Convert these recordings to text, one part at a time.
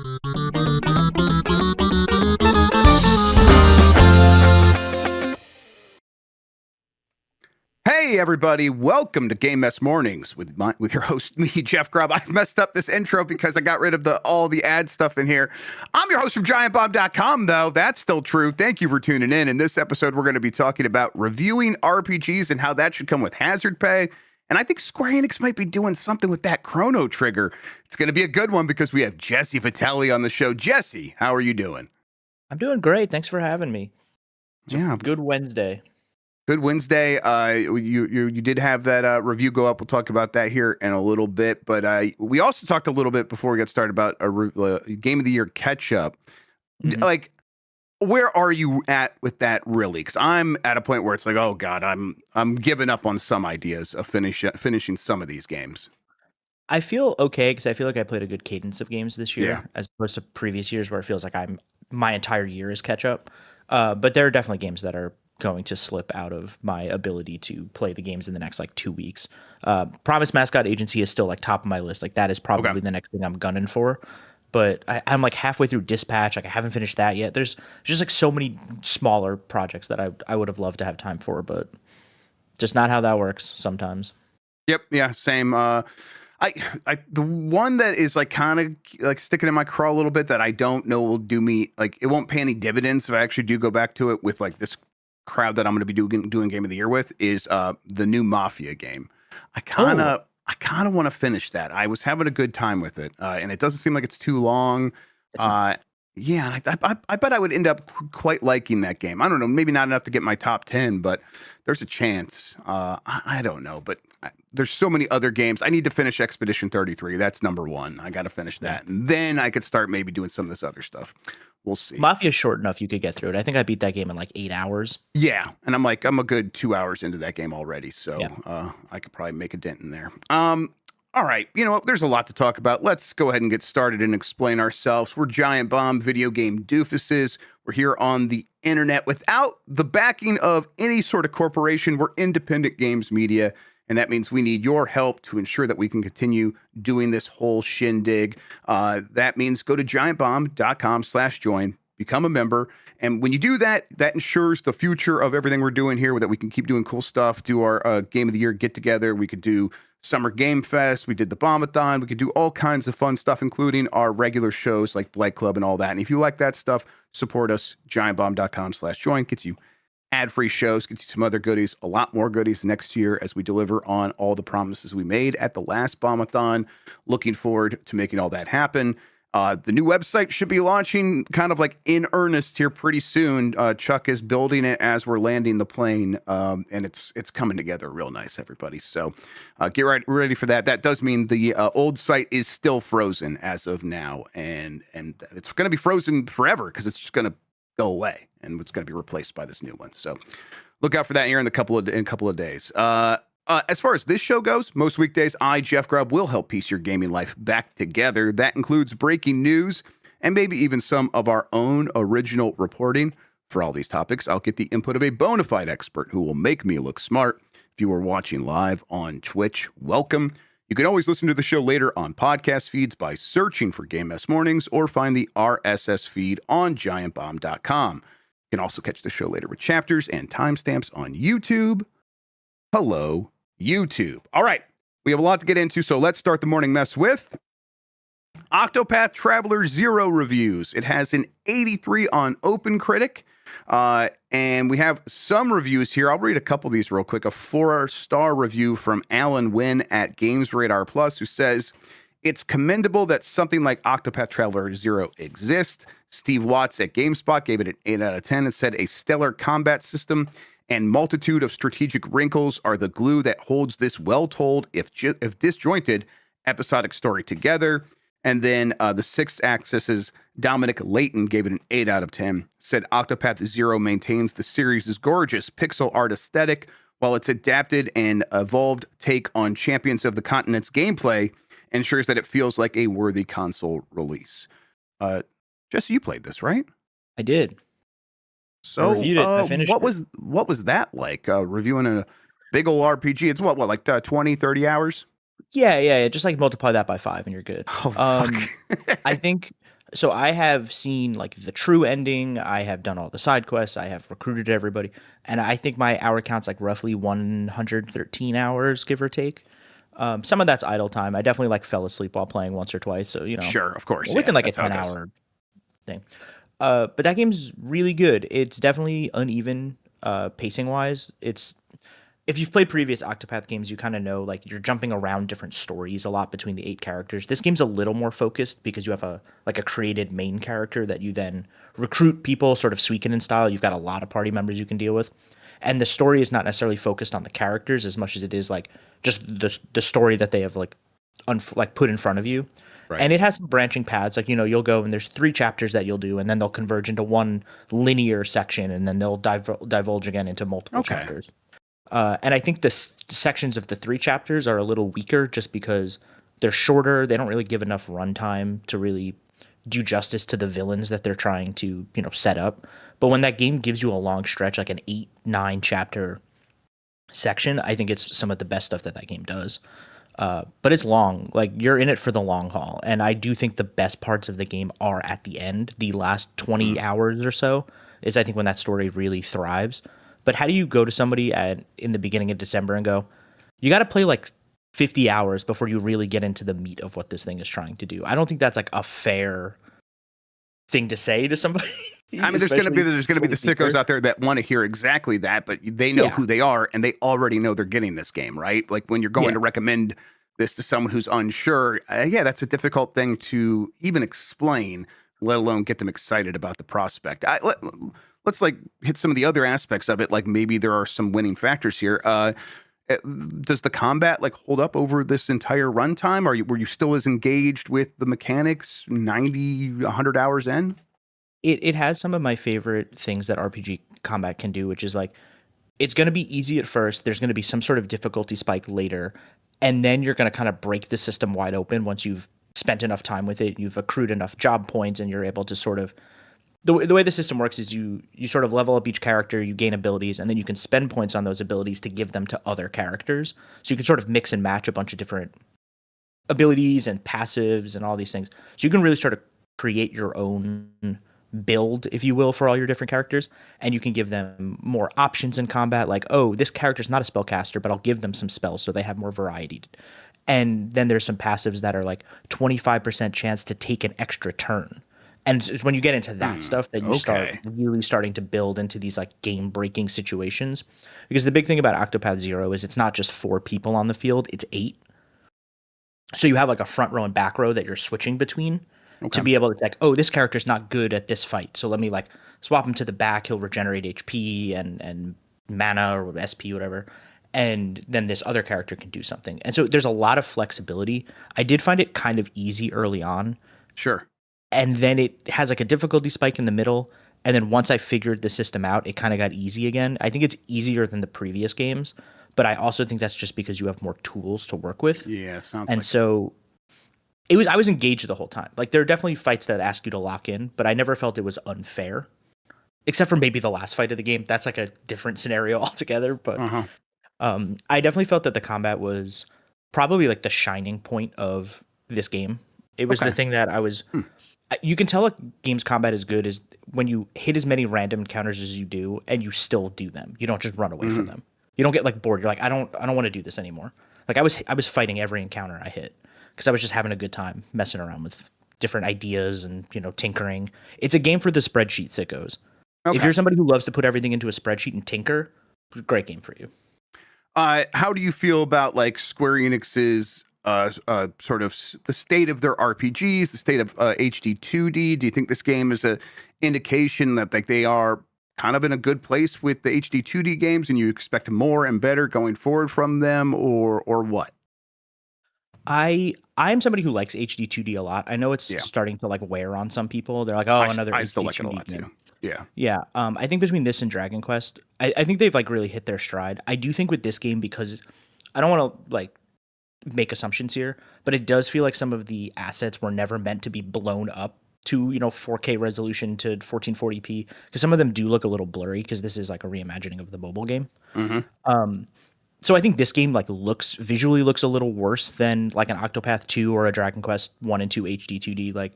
Hey everybody, welcome to Game Mess Mornings with your host, me, Jeff Grubb. I messed up this intro because I got rid of all the ad stuff in here. I'm your host from giantbomb.com, though. That's still true. Thank you for tuning in. In this episode, we're going to be talking about reviewing RPGs and how that should come with hazard pay. And I think Square Enix might be doing something with that Chrono Trigger. It's going to be a good one because we have Jesse Vitelli on the show. Jesse, how are you doing? I'm doing great. Thanks for having me. Yeah. Good Wednesday. Good Wednesday. You did have that review go up. We'll talk about that here in a little bit. But we also talked a little bit before we got started about a Game of the Year catch-up. Mhm. Like, where are you at with that, really? Because I'm at a point where it's like, oh God, I'm giving up on some ideas of finishing some of these games. I feel okay because I feel like I played a good cadence of games this year Yeah. as opposed to previous years where it feels like my entire year is catch up. But there are definitely games that are going to slip out of my ability to play the games in the next 2 weeks. Promise Mascot Agency is still top of my list. That is probably the next thing I'm gunning for. But I'm halfway through Dispatch. I haven't finished that yet. There's just so many smaller projects that I would have loved to have time for, but just not how that works sometimes. Yep. Yeah. Same. The one that is kind of sticking in my craw a little bit that I don't know will do me it won't pay any dividends if I actually do go back to it with this crowd that I'm going to be doing Game of the Year with is the new Mafia game. I kind of want to finish that. I was having a good time with it, and it doesn't seem like it's too long. Yeah, I bet I would end up quite liking that game. I don't know, maybe not enough to get my top 10, but there's a chance. I don't know, but there's so many other games. I need to finish Expedition 33. That's number one. I got to finish that. And then I could start maybe doing some of this other stuff. We'll see. Mafia is short enough you could get through it. I think I beat that game in 8 hours. Yeah, and I'm a good 2 hours into that game already, so I could probably make a dent in there. All right, there's a lot to talk about. Let's go ahead and get started and explain ourselves. We're Giant Bomb video game doofuses. We're here on the internet without the backing of any sort of corporation. We're independent games media, and that means we need your help to ensure that we can continue doing this whole shindig. That means go to giantbomb.com/join, become a member. And when you do that, that ensures the future of everything we're doing here, that we can keep doing cool stuff, do our Game of the Year get together. We could do Summer Game Fest. We did the Bombathon. We could do all kinds of fun stuff, including our regular shows like Blight Club and all that. And if you like that stuff, support us. Giantbomb.com/join gets you ad-free shows, gets you some other goodies, a lot more goodies next year as we deliver on all the promises we made at the last Bombathon. Looking forward to making all that happen. The new website should be launching kind of in earnest here pretty soon. Chuck is building it as we're landing the plane, and it's coming together real nice, everybody. So get ready for that. That does mean the old site is still frozen as of now, and it's going to be frozen forever because it's just going to go away and it's going to be replaced by this new one. So look out for that here in a couple of days. As far as this show goes, most weekdays, I, Jeff Grubb, will help piece your gaming life back together. That includes breaking news and maybe even some of our own original reporting. For all these topics, I'll get the input of a bona fide expert who will make me look smart. If you are watching live on Twitch, welcome. You can always listen to the show later on podcast feeds by searching for Game Mess Mornings or find the RSS feed on giantbomb.com. You can also catch the show later with chapters and timestamps on YouTube. Hello, YouTube. All right, we have a lot to get into, so let's start the morning mess with Octopath Traveler 0 reviews. It has an 83 on OpenCritic, and we have some reviews here. I'll read a couple of these real quick. A 4-star review from Alan Wynn at Games Radar Plus, who says, it's commendable that something like Octopath Traveler 0 exists. Steve Watts at GameSpot gave it an 8 out of 10 and said, a stellar combat system and multitude of strategic wrinkles are the glue that holds this well-told, if disjointed, episodic story together. And then the Sixth Axis's Dominic Layton gave it an 8 out of 10. Said Octopath Zero maintains the series' gorgeous pixel art aesthetic, while its adapted and evolved take on Champions of the Continent's gameplay ensures that it feels like a worthy console release. Jesse, you played this, right? I did. So I reviewed it. I finished what was that like? Reviewing a big old RPG. It's what 20, 30 hours? Yeah. Just multiply that by 5 and you're good. Oh, fuck. I think So I have seen like the true ending. I have done all the side quests. I have recruited everybody, and I think my hour count's like roughly 113 hours, give or take. Some of that's idle time. I definitely like fell asleep while playing once or twice, so Sure, of course, yeah, within like a that's how it goes. 10-hour thing. But that game's really good. It's definitely uneven pacing wise. It's if you've played previous Octopath games, you kind of know like you're jumping around different stories a lot between the 8 characters. This game's a little more focused because you have a created main character that you then recruit people sort of Suikoden style. You've got a lot of party members you can deal with. And the story is not necessarily focused on the characters as much as it is like just the story that they have like put in front of you. Right. And it has some branching paths. Like, you'll go and there's 3 chapters that you'll do, and then they'll converge into one linear section, and then they'll divulge again into multiple Okay. chapters. And I think the sections of the 3 chapters are a little weaker just because they're shorter. They don't really give enough runtime to really do justice to the villains that they're trying to, set up. But when that game gives you a long stretch, like an 8-9 chapter section, I think it's some of the best stuff that game does. But it's long. Like, you're in it for the long haul. And I do think the best parts of the game are at the end. The last 20 hours or so is, I think, when that story really thrives. But how do you go to somebody in the beginning of December and go, you got to play like 50 hours before you really get into the meat of what this thing is trying to do? I don't think that's like a fair thing to say to somebody. I mean, there's going to be the sickos out there that want to hear exactly that, but they know who they are and they already know they're getting this game, right? Like when you're going to recommend this to someone who's unsure, that's a difficult thing to even explain, let alone get them excited about the prospect. Let's like hit some of the other aspects of it. Like maybe there are some winning factors here. Does the combat like hold up over this entire runtime? Were you still as engaged with the mechanics 90, 100 hours in? It has some of my favorite things that RPG combat can do, which is like it's going to be easy at first. There's going to be some sort of difficulty spike later, and then you're going to kind of break the system wide open once you've spent enough time with it, you've accrued enough job points, and you're able to sort of the way the system works is you sort of level up each character, you gain abilities, and then you can spend points on those abilities to give them to other characters. So you can sort of mix and match a bunch of different abilities and passives and all these things. So you can really sort of create your own build, if you will, for all your different characters, and you can give them more options in combat. Like, oh, this character's not a spellcaster, but I'll give them some spells so they have more variety. And then there's some passives that are like 25% chance to take an extra turn. And it's when you get into that stuff that you start really starting to build into these like game breaking situations. Because the big thing about Octopath Zero is it's not just 4 people on the field, it's 8. So you have like a front row and back row that you're switching between to be able to like, oh, this character's not good at this fight, so let me like swap him to the back. He'll regenerate HP and mana or SP, whatever. And then this other character can do something. And so there's a lot of flexibility. I did find it kind of easy early on. Sure. And then it has like a difficulty spike in the middle. And then once I figured the system out, it kind of got easy again. I think it's easier than the previous games, but I also think that's just because you have more tools to work with. Yeah, sounds and like so I was engaged the whole time. Like there are definitely fights that ask you to lock in, but I never felt it was unfair. Except for maybe the last fight of the game. That's like a different scenario altogether. But I definitely felt that the combat was probably like the shining point of this game. It was the thing that I was. You can tell a game's combat is good is when you hit as many random encounters as you do, and you still do them. You don't just run away from them. You don't get like bored. You're like, I don't want to do this anymore. Like I was fighting every encounter I hit because I was just having a good time messing around with different ideas and tinkering. It's a game for the spreadsheet sickos. If you're somebody who loves to put everything into a spreadsheet and tinker, great game for you. How do you feel about like Square Enix's sort of the state of their RPGs, the state of HD 2D? Do you think this game is a indication that like they are kind of in a good place with the HD 2D games, and you expect more and better going forward from them, or what? I'm somebody who likes HD 2D a lot. I know it's starting to like wear on some people. They're like, oh, another I HD still like it a 2D lot game. too. Yeah. Yeah. I think between this and Dragon Quest, I think they've like really hit their stride. I do think with this game, because I don't want to like make assumptions here, but it does feel like some of the assets were never meant to be blown up to 4K resolution to 1440p, because some of them do look a little blurry because this is like a reimagining of the mobile game. So I think this game like visually looks a little worse than like an Octopath 2 or a Dragon Quest 1 and 2 HD 2D. Like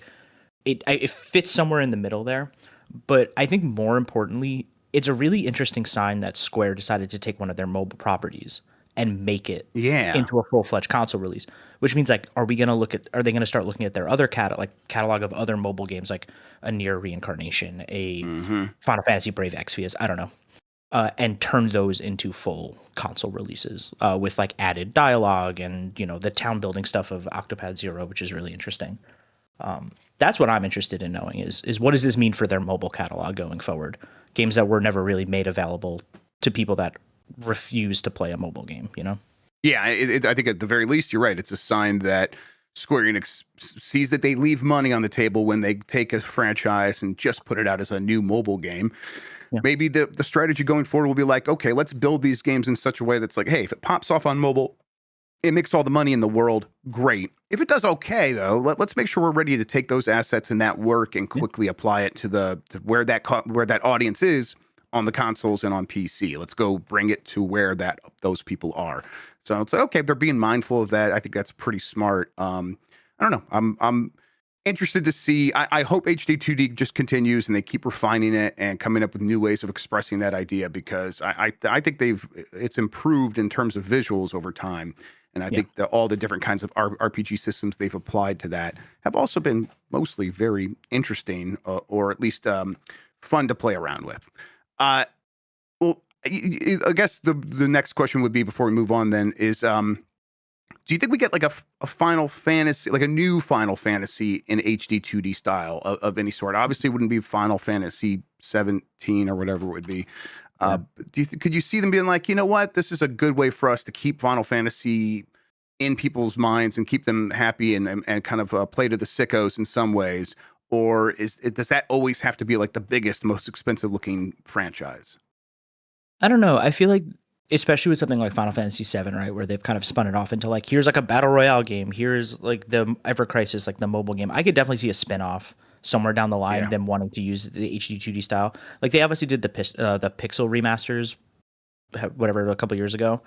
it fits somewhere in the middle there. But I think more importantly, it's a really interesting sign that Square decided to take one of their mobile properties and make it Yeah. into a full-fledged console release. Which means, like, are they gonna start looking at their other catalog of other mobile games, like a Nier Reincarnation, a Mm-hmm. Final Fantasy Brave Exvius, I don't know, and turn those into full console releases with like added dialogue and the town building stuff of Octopath Zero, which is really interesting. That's what I'm interested in knowing is what does this mean for their mobile catalog going forward? Games that were never really made available to people that refuse to play a mobile game, Yeah, I think at the very least, you're right. It's a sign that Square Enix sees that they leave money on the table when they take a franchise and just put it out as a new mobile game. Yeah. Maybe the strategy going forward will be like, okay, let's build these games in such a way that's like, hey, if it pops off on mobile, it makes all the money in the world. Great. If it does okay, though, let's make sure we're ready to take those assets and that work and quickly apply it to where that audience is on the consoles and on PC. Let's go bring it to where those people are. So it's like, okay, they're being mindful of that. I think that's pretty smart. I don't know. I'm interested to see. I hope HD2D just continues and they keep refining it and coming up with new ways of expressing that idea, because I think it's improved in terms of visuals over time. And I think that all the different kinds of RPG systems they've applied to that have also been mostly very interesting, or at least fun to play around with. Well, I guess the next question would be, before we move on then, is do you think we get like a Final Fantasy, like a new Final Fantasy in HD 2D style of any sort? Obviously, it wouldn't be Final Fantasy 17 or whatever it would be. Could you see them being like, you know what, this is a good way for us to keep Final Fantasy in people's minds and keep them happy and kind of play to the sickos in some ways? Or does that always have to be like the biggest, most expensive looking franchise? I don't know. I feel like, especially with something like Final Fantasy VII, right, where they've kind of spun it off into like, here's like a battle royale game, here's like the Ever Crisis, like the mobile game. I could definitely see a spin-off somewhere down the line, them wanting to use the HD 2D style. Like they obviously did the Pixel remasters, whatever, a couple years ago.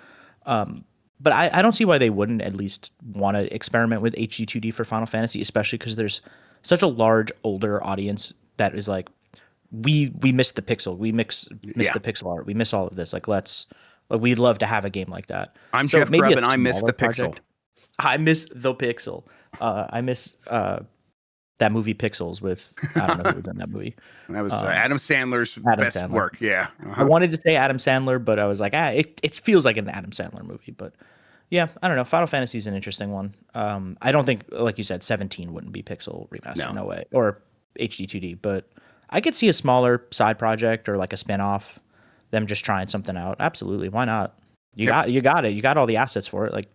But I don't see why they wouldn't at least want to experiment with HD 2D for Final Fantasy, especially because there's such a large older audience that is like, we miss the pixel, we miss the pixel art, we miss all of this. Like we'd love to have a game like that. I'm So Jeff maybe Grubb a and I miss smaller the pixel. project. I miss the pixel. I miss that movie Pixels with, I don't know who was in that movie. That was Adam Sandler's best work. Yeah. I wanted to say Adam Sandler, but I was like, it feels like an Adam Sandler movie. But yeah, I don't know. Final Fantasy is an interesting one. I don't think, like you said, 17 wouldn't be Pixel remaster, no way, or HD 2D. But I could see a smaller side project or like a spinoff, them just trying something out. Absolutely, why not? You got it. You got all the assets for it. Like,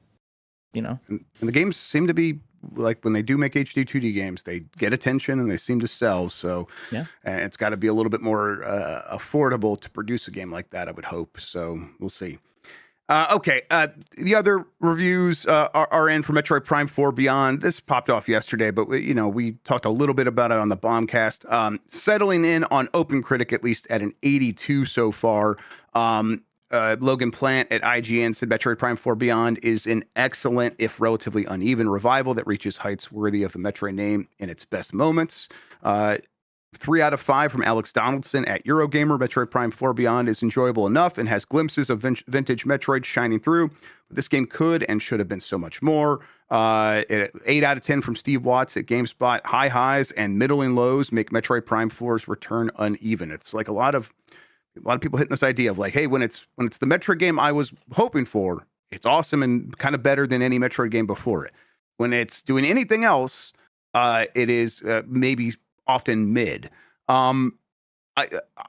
And the games seem to be like, when they do make HD 2D games, they get attention and they seem to sell. So and it's got to be a little bit more affordable to produce a game like that, I would hope. So we'll see. Okay. The other reviews are in for Metroid Prime 4 Beyond. This popped off yesterday, but we talked a little bit about it on the Bombcast. Settling in on OpenCritic, at least at an 82 so far. Logan Plant at IGN said Metroid Prime 4 Beyond is an excellent, if relatively uneven, revival that reaches heights worthy of the Metroid name in its best moments. 3 out of 5 from Alex Donaldson at Eurogamer. Metroid Prime 4 Beyond is enjoyable enough and has glimpses of vintage Metroid shining through. But this game could and should have been so much more. 8 out of 10 from Steve Watts at GameSpot. High highs and middling lows make Metroid Prime 4's return uneven. It's like a lot of people hitting this idea of like, hey, when it's the Metroid game I was hoping for, it's awesome and kind of better than any Metroid game before it. When it's doing anything else, it is maybe often mid. I'm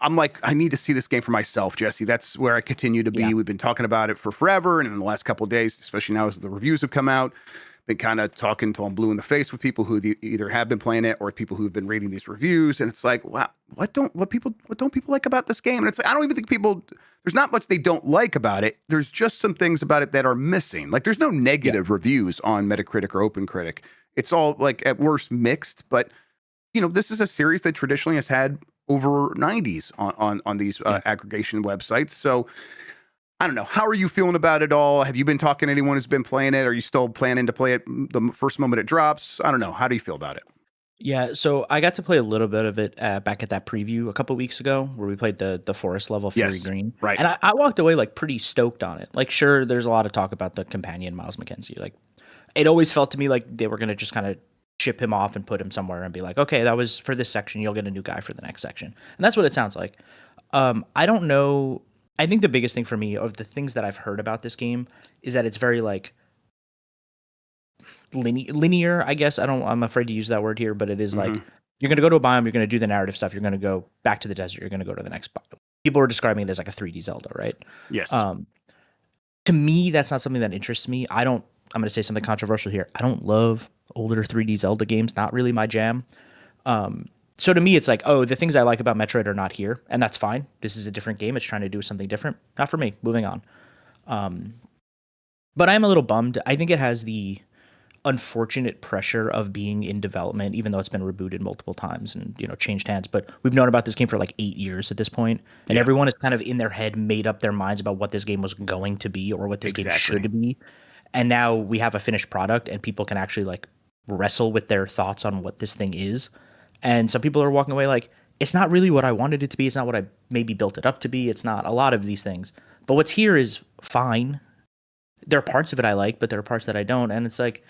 like, I need to see this game for myself, Jesse. That's where I continue to be. Yeah. We've been talking about it for forever, and in the last couple of days, especially now as the reviews have come out, been kind of talking till I'm blue in the face with people who either have been playing it or people who've been reading these reviews, and it's like, wow, what don't people like about this game? And it's like, I don't even think there's not much they don't like about it. There's just some things about it that are missing. Like, there's no negative reviews on Metacritic or OpenCritic. It's all like at worst mixed, but this is a series that traditionally has had over 90s on these aggregation websites. So I don't know. How are you feeling about it all? Have you been talking to anyone who's been playing it? Are you still planning to play it the first moment it drops? I don't know. How do you feel about it? Yeah, so I got to play a little bit of it back at that preview a couple weeks ago, where we played the forest level, Fury Yes, Green, right. and I walked away like pretty stoked on it. Like, sure, there's a lot of talk about the companion Miles McKenzie. Like, it always felt to me like they were gonna just kind of ship him off and put him somewhere and be like, okay, that was for this section. You'll get a new guy for the next section, and that's what it sounds like. I don't know. I think the biggest thing for me of the things that I've heard about this game is that it's very like linear, I guess. I'm afraid to use that word here, but it is like Hmm. you're going to go to a biome, you're going to do the narrative stuff, you're going to go back to the desert, you're going to go to the next biome. People are describing it as like a 3D Zelda, right? Yes. Um, to me, that's not something that interests me. I'm going to say something controversial here. I don't love older 3D Zelda games, not really my jam. So to me, it's like, oh, the things I like about Metroid are not here, and that's fine. This is a different game. It's trying to do something different. Not for me. Moving on. But I'm a little bummed. I think it has the unfortunate pressure of being in development, even though it's been rebooted multiple times and changed hands. But we've known about this game for like 8 years at this point, and Yeah, everyone is kind of in their head made up their minds about what this game was going to be or what this game exactly. should be. And now we have a finished product, and people can actually like wrestle with their thoughts on what this thing is. And some people are walking away like it's not really what I wanted it to be. It's not what I maybe built it up to be. It's not a lot of these things. But what's here is fine. There are parts of it I like, but there are parts that I don't. And it's like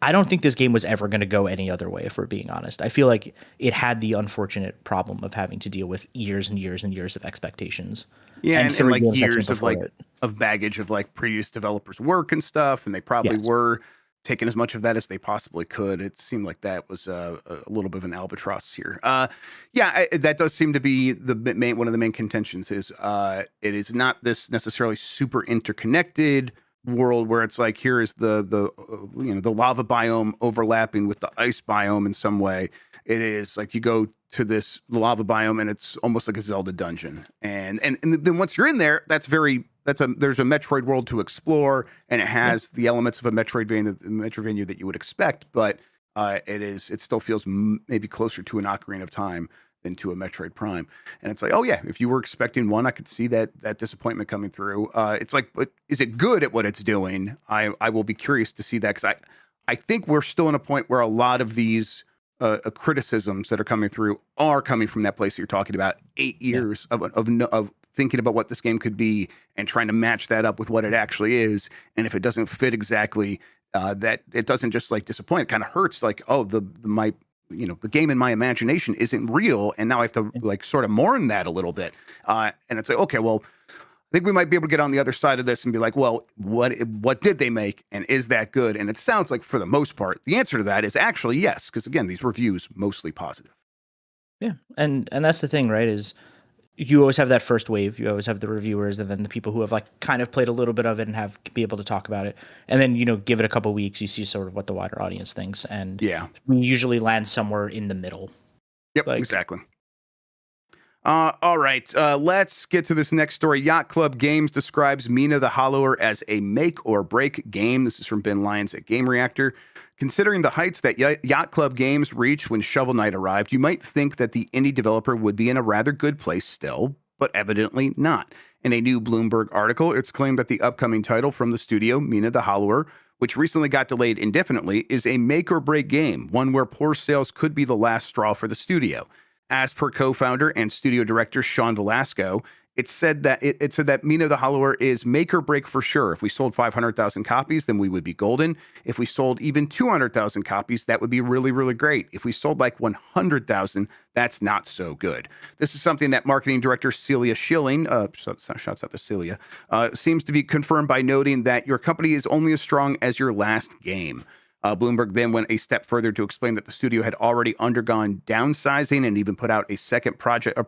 I don't think this game was ever going to go any other way, if we're being honest. I feel like it had the unfortunate problem of having to deal with years and years and years of expectations Yeah, and and three like games that came years of before like it. of baggage of like previous developers' work and stuff, and they probably Yes. were taking as much of that as they possibly could. It seemed like that was a little bit of an albatross here. Yeah, that does seem to be the main one of the main contentions is it is not this necessarily super interconnected world where it's like here is the lava biome overlapping with the ice biome in some way. It is like you go to this lava biome and it's almost like a Zelda dungeon. And then once you're in there, there's a Metroid world to explore, and it Yeah. has the elements of a Metroidvania that you would expect, but it still feels maybe closer to an Ocarina of Time than to a Metroid Prime. And it's like, oh yeah, if you were expecting one, I could see that disappointment coming through. It's like, but is it good at what it's doing? I will be curious to see that because I think we're still in a point where a lot of these criticisms that are coming through are coming from that place that you're talking about. 8 years of thinking about what this game could be and trying to match that up with what it actually is. And if it doesn't fit exactly, that it doesn't just like disappoint. It kind of hurts. Like, oh, the game in my imagination isn't real, and now I have to Yeah. like sort of mourn that a little bit. And it's like, okay, well, I think we might be able to get on the other side of this and be like, well, what did they make, and is that good? And it sounds like for the most part, the answer to that is actually yes, because again, these reviews mostly positive. Yeah. And that's the thing, right? Is you always have that first wave. You always have the reviewers and then the people who have like kind of played a little bit of it and have be able to talk about it. And then, give it a couple weeks, you see sort of what the wider audience thinks. And Yeah. we usually land somewhere in the middle. Yep. Like, Exactly. All right, let's get to this next story. Yacht Club Games describes Mina the Hollower as a make or break game. This is from Ben Lyons at Game Reactor. Considering the heights that Yacht Club Games reached when Shovel Knight arrived, you might think that the indie developer would be in a rather good place still, but evidently not. In a new Bloomberg article, it's claimed that the upcoming title from the studio, Mina the Hollower, which recently got delayed indefinitely, is a make or break game, one where poor sales could be the last straw for the studio. As per co-founder and studio director Sean Velasco, it said that Mina the Hollower is make or break for sure. If we sold 500,000 copies, then we would be golden. If we sold even 200,000 copies, that would be really, really great. If we sold like 100,000, that's not so good. This is something that marketing director Celia Schilling, shouts out to Celia, seems to be confirmed by noting that your company is only as strong as your last game. Bloomberg then went a step further to explain that the studio had already undergone downsizing and even put a second project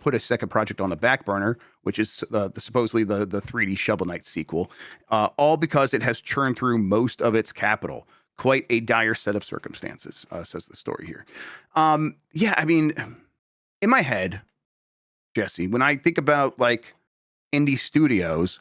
on the back burner, which is supposedly the 3D Shovel Knight sequel, all because it has churned through most of its capital. Quite a dire set of circumstances, says the story here. Yeah, I mean, in my head, Jesse, when I think about like indie studios,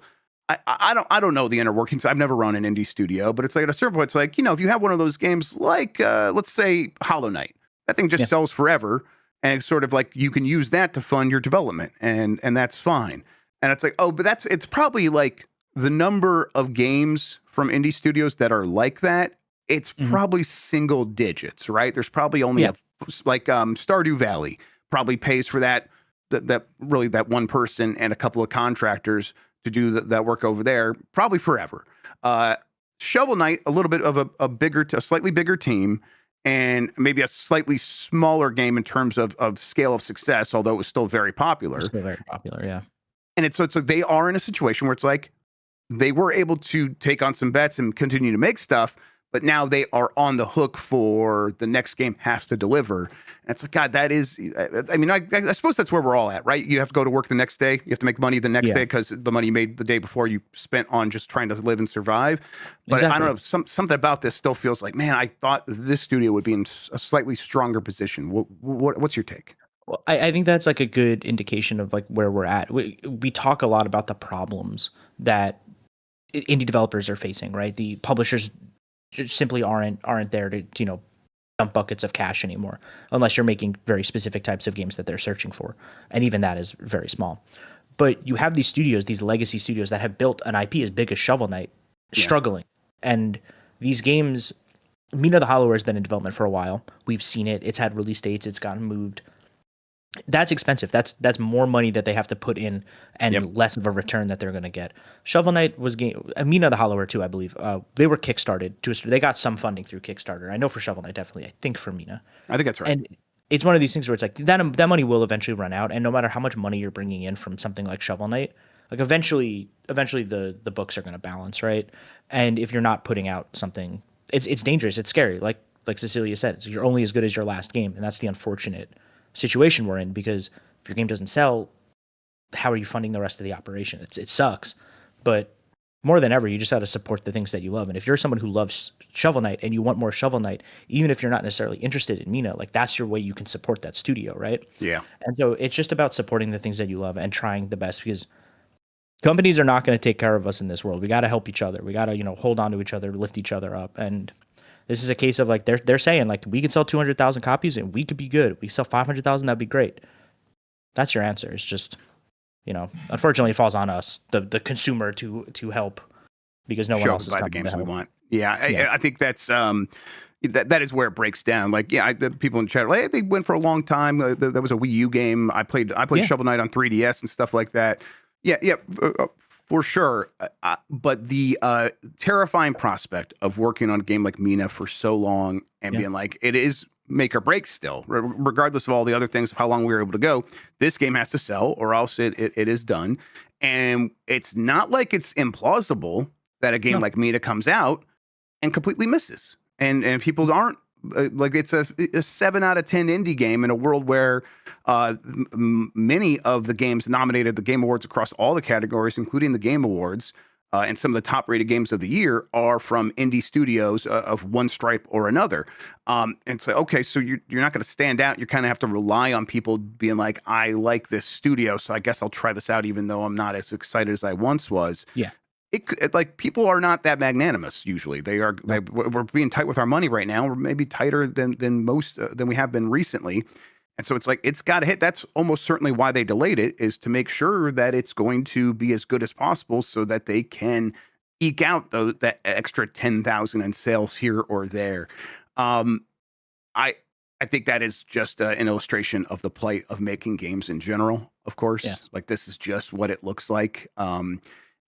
I don't know the inner workings. I've never run an indie studio, but it's like at a certain point, it's like, if you have one of those games like let's say Hollow Knight, that thing just yeah. sells forever, and it's sort of like you can use that to fund your development, and that's fine. And it's like, oh, but it's probably like the number of games from indie studios that are like that. It's Mhm. probably single digits, right? There's probably only Yeah. a like Stardew Valley probably pays for that really that one person and a couple of contractors to do that work over there probably forever. Shovel Knight, a little bit of a slightly bigger team, and maybe a slightly smaller game in terms of scale of success, although it was still very popular. Still very popular, yeah. And it's like they are in a situation where it's like they were able to take on some bets and continue to make stuff, but now they are on the hook for the next game has to deliver. And it's like, God, that is, I mean, I suppose that's where we're all at, right? You have to go to work the next day. You have to make money the next day because the money you made the day before you spent on just trying to live and survive. But exactly. I don't know, something about this still feels like, man, I thought this studio would be in a slightly stronger position. What's your take? Well, I think that's like a good indication of like where we're at. We talk a lot about the problems that indie developers are facing, right? The publishers just simply aren't there to dump buckets of cash anymore, unless you're making very specific types of games that they're searching for, and even that is very small. But you have these studios, these legacy studios that have built an IP as big as Shovel Knight, struggling, and these games. Mina the Hollower has been in development for a while. We've seen it. It's had release dates. It's gotten moved. That's expensive. That's more money that they have to put in and less of a return that they're going to get. Shovel Knight was Mina the Hollower too, I believe. They were kickstarted they got some funding through Kickstarter. I know for Shovel Knight definitely. I think for Mina. I think that's right. And it's one of these things where it's like that money will eventually run out, and no matter how much money you're bringing in from something like Shovel Knight, like eventually the books are going to balance, right? And if you're not putting out something, it's dangerous. It's scary. Like Cecilia said, you're only as good as your last game, and that's the unfortunate situation we're in, because if your game doesn't sell, how are you funding the rest of the operation? It sucks, but more than ever, you just got to support the things that you love. And if you're someone who loves Shovel Knight and you want more Shovel Knight, even if you're not necessarily interested in Mina, like that's your way you can support that studio, right? Yeah. And so it's just about supporting the things that you love and trying the best, because companies are not going to take care of us in this world. We got to help each other. We got to, hold on to each other, lift each other up. And this is a case of like they're saying like we can sell 200,000 copies and we could be good. We sell 500,000, that'd be great. That's your answer. It's just, unfortunately, it falls on us, the consumer, to help, because no one else is coming the games to help. we want. Yeah, I think that's that is where it breaks down. Like, people in the chat are like, they went for a long time. There was a Wii U game. I played Shovel Knight on 3DS and stuff like that. Yeah, for sure. But the terrifying prospect of working on a game like Mina for so long and being like, it is make or break still, regardless of all the other things of how long we were able to go. This game has to sell or else it is done. And it's not like it's implausible that a game like Mina comes out and completely misses. And people aren't like, it's a 7 out of 10 indie game in a world where many of the games nominated the Game Awards across all the categories, including the Game Awards, and some of the top rated games of the year are from indie studios of one stripe or another. And so, okay, so you're not going to stand out. You kind of have to rely on people being like, I like this studio, so I guess I'll try this out, even though I'm not as excited as I once was. Yeah. It like, people are not that magnanimous usually. We're being tight with our money right now. We're maybe tighter than most than we have been recently. And so it's like, it's got to hit. That's almost certainly why they delayed it, is to make sure that it's going to be as good as possible so that they can eke out that extra 10,000 in sales here or there. I think that is just an illustration of the plight of making games in general, of course. Yes. Like, this is just what it looks like.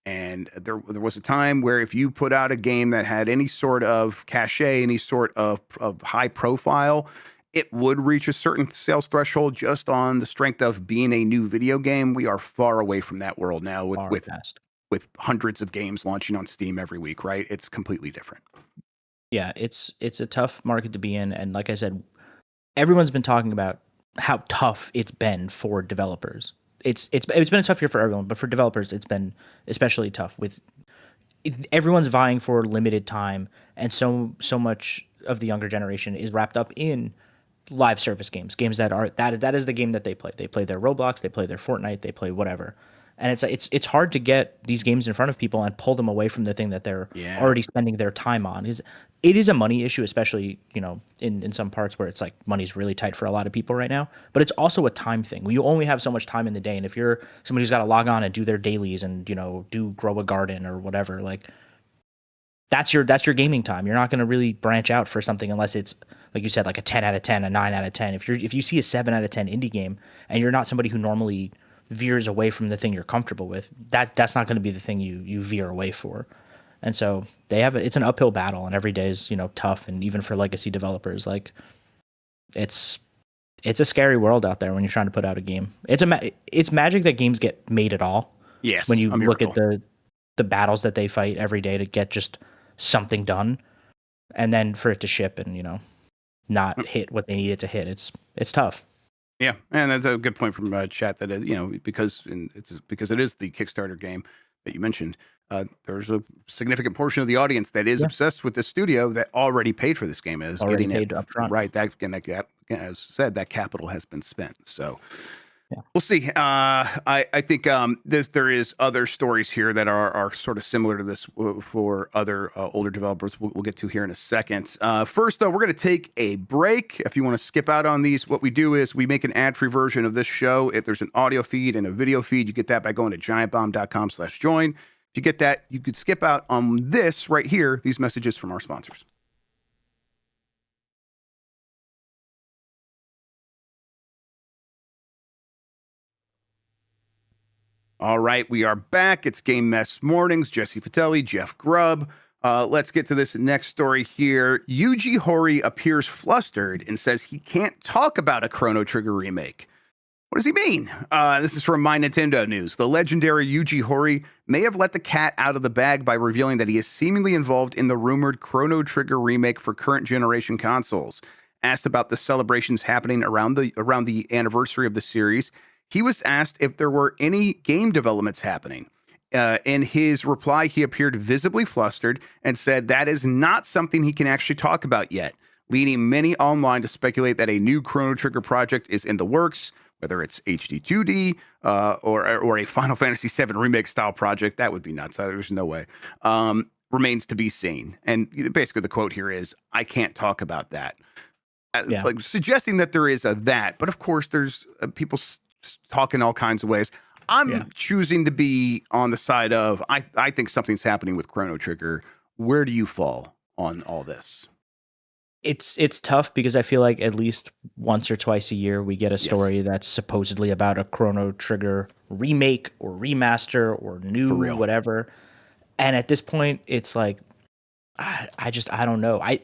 And there was a time where if you put out a game that had any sort of cachet, any sort of high profile, it would reach a certain sales threshold just on the strength of being a new video game. We are far away from that world now with hundreds of games launching on Steam every week, right? It's completely different. Yeah, it's a tough market to be in. And like I said, everyone's been talking about how tough it's been for developers. It's been a tough year for everyone, but for developers, it's been especially tough. Everyone's vying for limited time, and so much of the younger generation is wrapped up in live service games that is the game that they play. They play their Roblox, they play their Fortnite, they play whatever. And it's hard to get these games in front of people and pull them away from the thing that they're already spending their time on. It is a money issue, especially, in some parts where it's like money's really tight for a lot of people right now. But it's also a time thing. You only have so much time in the day. And if you're somebody who's got to log on and do their dailies and, do grow a garden or whatever, like that's your gaming time. You're not going to really branch out for something unless it's like you said, like a 10 out of 10, a 9 out of 10. If you see a 7 out of 10 indie game and you're not somebody who normally veers away from the thing you're comfortable with, that's not going to be the thing you veer away for. And so it's an uphill battle, and every day is, tough. And even for legacy developers, like it's a scary world out there when you're trying to put out a game. It's magic that games get made at all. Yes. When you look at the battles that they fight every day to get just something done, and then for it to ship and, not hit what they need it to hit. It's tough. Yeah, and that's a good point from chat that because it is the Kickstarter game that you mentioned. There's a significant portion of the audience that is obsessed with the studio that already paid for this game, is already getting paid it up front. Right. That as said, that capital has been spent. So yeah. We'll see. I think there is other stories here that are sort of similar to this for other older developers. We'll get to here in a second. First, though, we're going to take a break. If you want to skip out on these, what we do is we make an ad-free version of this show. If there's an audio feed and a video feed, you get that by going to giantbomb.com/join. If you get that, you could skip out on this right here, these messages from our sponsors. All right, we are back. It's Game Mess Mornings. Jesse Vitelli, Jeff Grubb. Let's get to this next story here. Yuji Hori appears flustered and says he can't talk about a Chrono Trigger remake. What does he mean? This is from My Nintendo News. The legendary Yuji Hori may have let the cat out of the bag by revealing that he is seemingly involved in the rumored Chrono Trigger remake for current generation consoles. Asked about the celebrations happening around the anniversary of the series, he was asked if there were any game developments happening. In his reply, he appeared visibly flustered and said that is not something he can actually talk about yet, leading many online to speculate that a new Chrono Trigger project is in the works, whether it's HD 2D or a Final Fantasy VII remake style project. That would be nuts. There's no way. Remains to be seen. And basically the quote here is, I can't talk about that. Like suggesting that there is a that, but of course there's people talk in all kinds of ways. I'm choosing to be on the side of I think something's happening with Chrono Trigger. Where do you fall on all this? It's tough because I feel like at least once or twice a year we get a story that's supposedly about a Chrono Trigger remake or remaster or new whatever. And at this point, it's like I don't know. I'm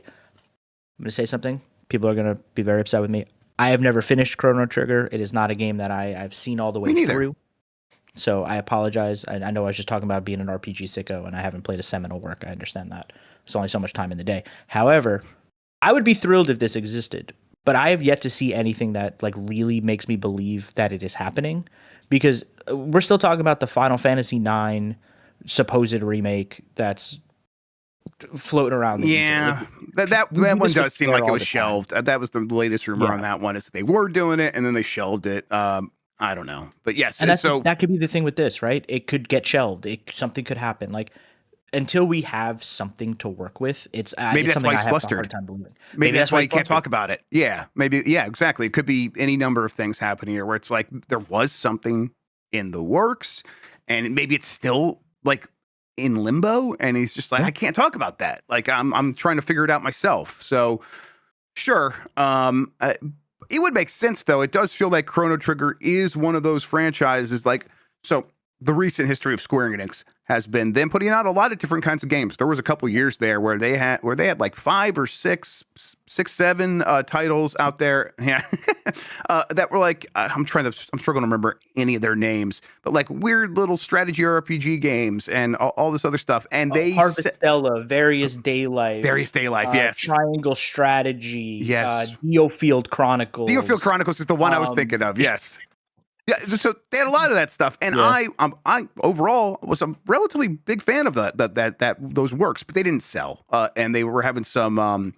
gonna say something. People are gonna be very upset with me. I have never finished Chrono Trigger. It is not a game that I've seen all the way through. So I apologize. I know I was just talking about being an RPG sicko, and I haven't played a seminal work. I understand that. There's only so much time in the day. However, I would be thrilled if this existed, but I have yet to see anything that like really makes me believe that it is happening, because we're still talking about the Final Fantasy IX supposed remake that's floating around. That one does seem like it was shelved. That was the latest rumor on that one, is they were doing it and then they shelved it. I don't know, but yes. And that could be the thing with this, right? It could get shelved. Something could happen. Like until we have something to work with, maybe that's why he's flustered. Maybe that's why he can't talk about it. Yeah, maybe. Yeah, exactly. It could be any number of things happening here where it's like there was something in the works, and maybe it's still like in limbo, and he's just like, I can't talk about that. Like I'm trying to figure it out myself. So sure. It would make sense though. It does feel like Chrono Trigger is one of those franchises. Like, so the recent history of Square Enix has been them putting out a lot of different kinds of games. There was a couple years there where they had like 5 or 6, 7 titles out there. Yeah. That were like, I'm struggling to remember any of their names, but like weird little strategy RPG games and all this other stuff. And they Harvestella, Various Daylife, yes. Triangle Strategy, yes. Diofield Chronicles. Diofield Chronicles is the one I was thinking of. Yes. Yeah, so they had a lot of that stuff, and I overall was a relatively big fan of those works, but they didn't sell, and they were having some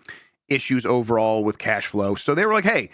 issues overall with cash flow. So they were like, "Hey,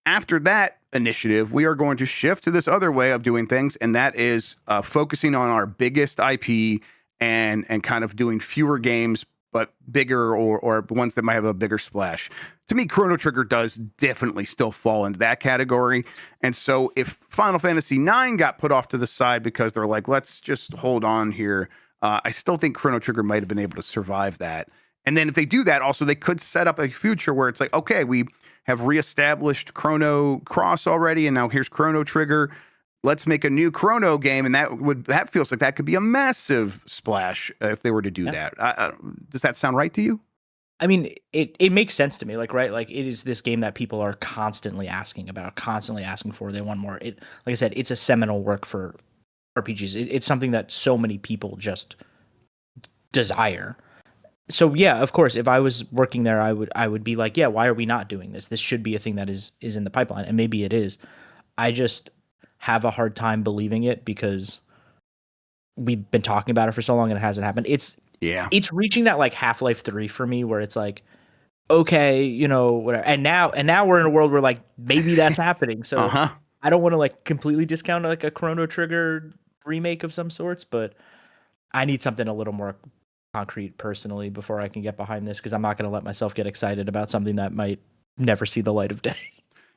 after that initiative, we are going to shift to this other way of doing things, and that is focusing on our biggest IP and kind of doing fewer games, but bigger or ones that might have a bigger splash." To me, Chrono Trigger does definitely still fall into that category. And so if Final Fantasy IX got put off to the side because they're like, let's just hold on here, I still think Chrono Trigger might have been able to survive that. And then if they do that, also they could set up a future where it's like, okay, we have reestablished Chrono Cross already, and now here's Chrono Trigger. Let's make a new Chrono game, and that feels like that could be a massive splash if they were to do that. Does that sound right to you? I mean, it makes sense to me. Like, right, like it is this game that people are constantly asking about, constantly asking for. They want more. Like I said, it's a seminal work for RPGs. It's something that so many people just desire. So yeah, of course, if I was working there, I would be like, yeah, why are we not doing this? This should be a thing that is in the pipeline, and maybe it is. I just have a hard time believing it because we've been talking about it for so long and it hasn't happened. It's reaching that like Half-Life 3 for me, where it's like, okay, you know, whatever. And now we're in a world where like maybe that's happening. So I don't want to like completely discount like a Chrono Trigger remake of some sorts, but I need something a little more concrete personally before I can get behind this, because I'm not going to let myself get excited about something that might never see the light of day.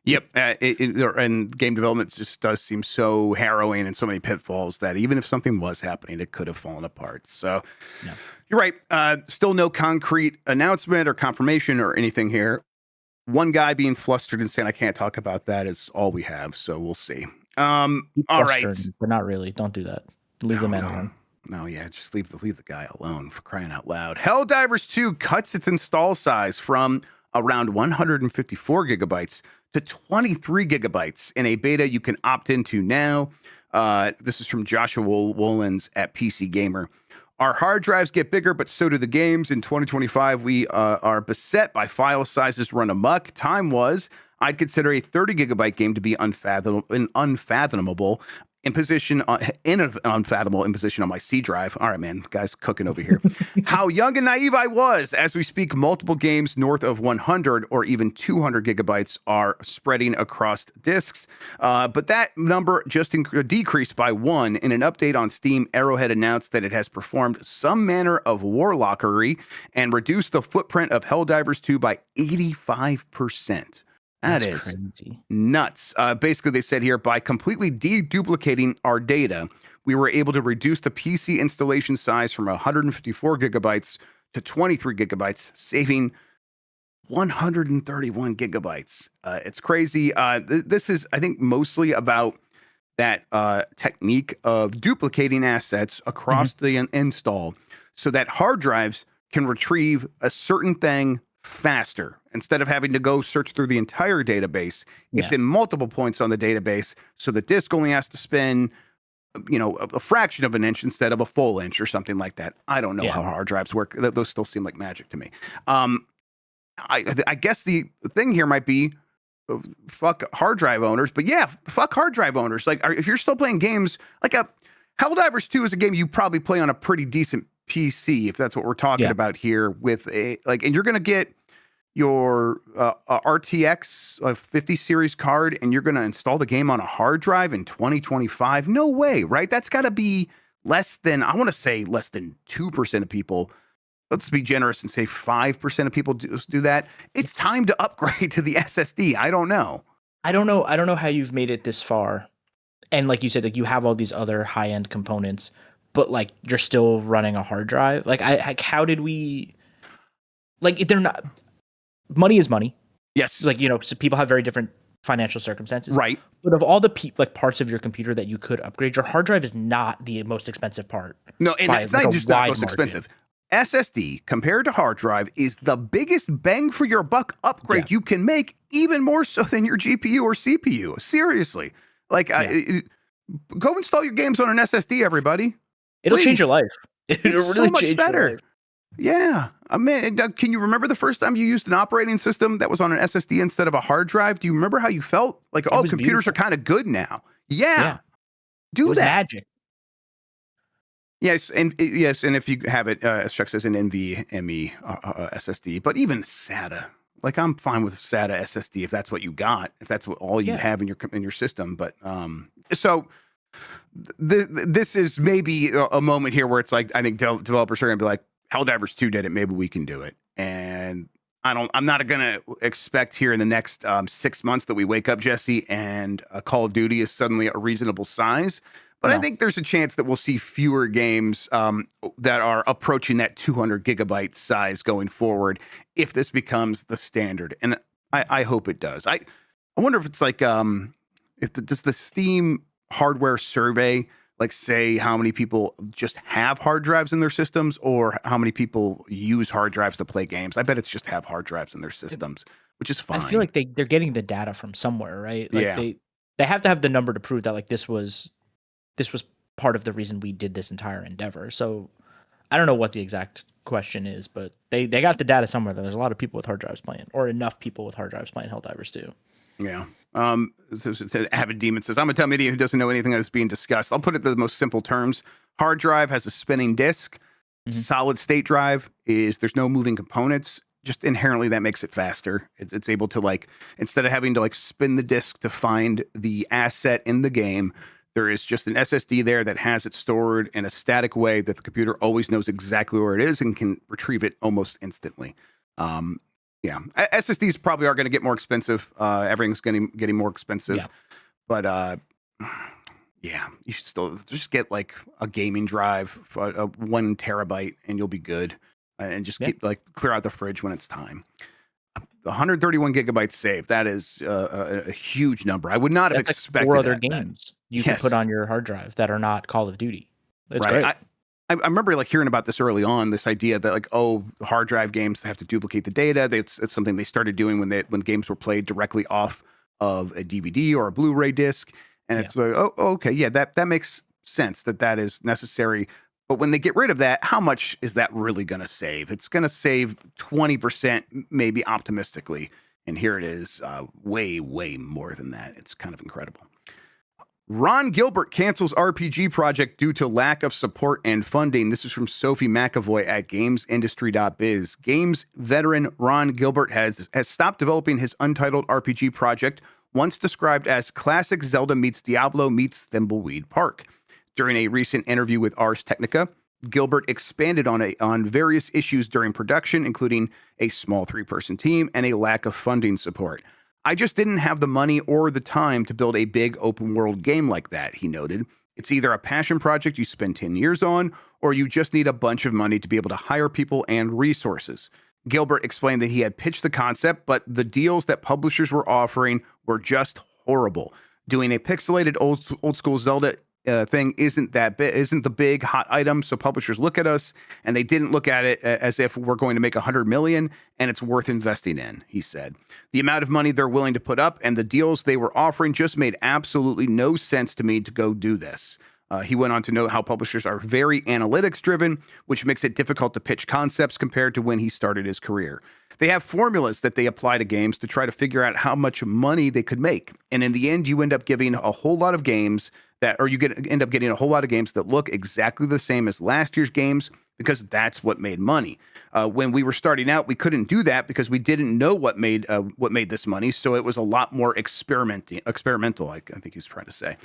Yep, and game development just does seem so harrowing and so many pitfalls that even if something was happening, it could have fallen apart. So you're right. Still no concrete announcement or confirmation or anything here. One guy being flustered and saying, I can't talk about that is all we have. So we'll see. All right. But not really. Don't do that. Leave the man alone. No, yeah, just leave the guy alone, for crying out loud. Helldivers 2 cuts its install size from around 154 gigabytes to 23 gigabytes in a beta you can opt into now. This is from Joshua Wolins at PC Gamer. Our hard drives get bigger, but so do the games. In 2025, we are beset by file sizes run amok. I'd consider a 30 gigabyte game to be unfathomable. Unfathomable imposition on my C drive. All right, man, guys, cooking over here. How young and naive I was. As we speak, multiple games north of 100 or even 200 gigabytes are spreading across disks. But that number just decreased by 1. In an update on Steam, Arrowhead announced that it has performed some manner of warlockery and reduced the footprint of Helldivers 2 by 85%. That's crazy. Nuts. Basically, they said here, by completely deduplicating our data, we were able to reduce the PC installation size from 154 gigabytes to 23 gigabytes, saving 131 gigabytes. It's crazy. This is, I think, mostly about that technique of duplicating assets across the install so that hard drives can retrieve a certain thing faster. Instead of having to go search through the entire database, it's in multiple points on the database. So the disk only has to spin, a fraction of an inch instead of a full inch or something like that. I don't know how hard drives work. Those still seem like magic to me. I guess the thing here might be fuck hard drive owners, but fuck hard drive owners. Like, if you're still playing games, like Helldivers 2 is a game you probably play on a pretty decent PC, if that's what we're talking about here, with and you're going to get your RTX 50 series card and you're going to install the game on a hard drive in 2025. No way, right? That's got to be less than 2% of people. Let's be generous and say 5% of people do that. It's time to upgrade to the SSD. I don't know how you've made it this far. And like you said, like you have all these other high-end components, but like you're still running a hard drive. Like how did we, like, they're not, money is money. Yes. Like, so people have very different financial circumstances. Right. But of all the parts of your computer that you could upgrade, your hard drive is not the most expensive part. No, and it's not just not most expensive. SSD compared to hard drive is the biggest bang for your buck upgrade you can make, even more so than your GPU or CPU. Seriously. Like, go install your games on an SSD, everybody. It'll change your life. It'll really so much better. Yeah. I mean, can you remember the first time you used an operating system that was on an SSD instead of a hard drive? Do you remember how you felt? Like, computers are kind of good now. Yeah. Do that. Magic. Yes, and if you have it, as Chuck says, an NVMe SSD, but even SATA. Like, I'm fine with SATA SSD if that's what you got, if that's what all you have in your system. But so this is maybe a moment here where it's like, I think developers are going to be like, Helldivers 2 did it, maybe we can do it. And I'm not going to expect here in the next 6 months that we wake up, Jesse, and Call of Duty is suddenly a reasonable size. But I No. think there's a chance that we'll see fewer games that are approaching that 200 gigabyte size going forward if this becomes the standard. And I hope it does. I wonder if it's like does the Steam hardware survey like say how many people just have hard drives in their systems or how many people use hard drives to play games? I bet it's just have hard drives in their systems, which is I feel fine. like they're getting the data from somewhere, right? Like Yeah. they have to have the number to prove that like this was part of the reason we did this entire endeavor. So I don't know what the exact question is, but they got the data somewhere that there's a lot of people with hard drives playing, or enough people with hard drives playing Helldivers too. Yeah. Avid Demon says, I'm a dumb idiot who doesn't know anything that is being discussed. I'll put it in the most simple terms. Hard drive has a spinning disk. Mhm. Solid state drive is there's no moving components. Just inherently that makes it faster. It's able to like, instead of having to like spin the disk to find the asset in the game, there is just an SSD there that has it stored in a static way that the computer always knows exactly where it is and can retrieve it almost instantly. Um, yeah, SSDs probably are going to get more expensive. Everything's getting more expensive, Yeah. but yeah, you should still just get like a gaming drive for a 1 terabyte, and you'll be good. And just Yeah. keep like clear out the fridge when it's time. 131 gigabytes saved. That is a huge number. I would not have That's like 4 expected other that. games you could put Yes, on your hard drive that are not Call of Duty. It's right. great. I remember like hearing about this early on. This idea that like, oh, hard drive games have to duplicate the data. It's something they started doing when games were played directly off of a DVD or a Blu-ray disc. And Yeah. it's like, oh, okay, yeah, that makes sense that is necessary. But when they get rid of that, how much is that really going to save? It's going to save 20%, maybe optimistically. And here it is, way, way more than that. It's kind of incredible. Ron Gilbert cancels RPG project due to lack of support and funding. This is from Sophie McAvoy at GamesIndustry.biz. Games veteran Ron Gilbert has stopped developing his untitled RPG project, once described as classic Zelda meets Diablo meets Thimbleweed Park. During a recent interview with Ars Technica, Gilbert expanded on various issues during production, including a small 3-person team and a lack of funding support. I just didn't have the money or the time to build a big open world game like that, he noted. It's either a passion project you spend 10 years on, or you just need a bunch of money to be able to hire people and resources. Gilbert explained that he had pitched the concept, but the deals that publishers were offering were just horrible. Doing a pixelated old school Zelda thing isn't the big hot item, so publishers look at us and they didn't look at it as if we're going to make 100 million and it's worth investing in, he said. The amount of money they're willing to put up and the deals they were offering just made absolutely no sense to me to go do this. He went on to note how publishers are very analytics driven, which makes it difficult to pitch concepts compared to when he started his career. They have formulas that they apply to games to try to figure out how much money they could make. And in the end, you end up giving a whole lot of games end up getting a whole lot of games that look exactly the same as last year's games because that's what made money. When we were starting out, we couldn't do that because we didn't know what made this money. So it was a lot more experimental. I think he's trying to say.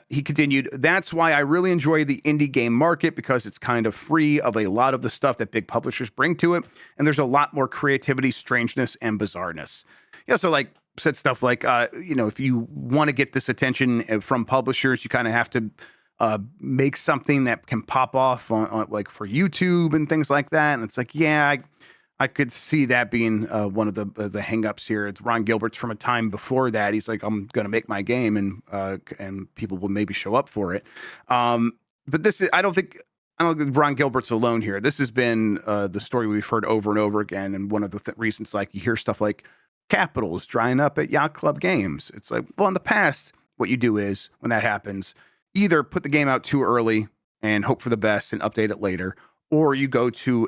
He continued, "That's why I really enjoy the indie game market because it's kind of free of a lot of the stuff that big publishers bring to it, and there's a lot more creativity, strangeness, and bizarreness." Yeah, so like said stuff like, if you want to get this attention from publishers, you kind of have to make something that can pop off on like for YouTube and things like that. And it's like, yeah, I could see that being one of the hangups here. It's Ron Gilbert's from a time before that. He's like, I'm going to make my game, and people will maybe show up for it. But I don't think Ron Gilbert's alone here. This has been the story we've heard over and over again. And one of the reasons, like you hear stuff like capital is drying up at Yacht Club Games. It's like, well, in the past, what you do is when that happens, either put the game out too early and hope for the best and update it later, or you go to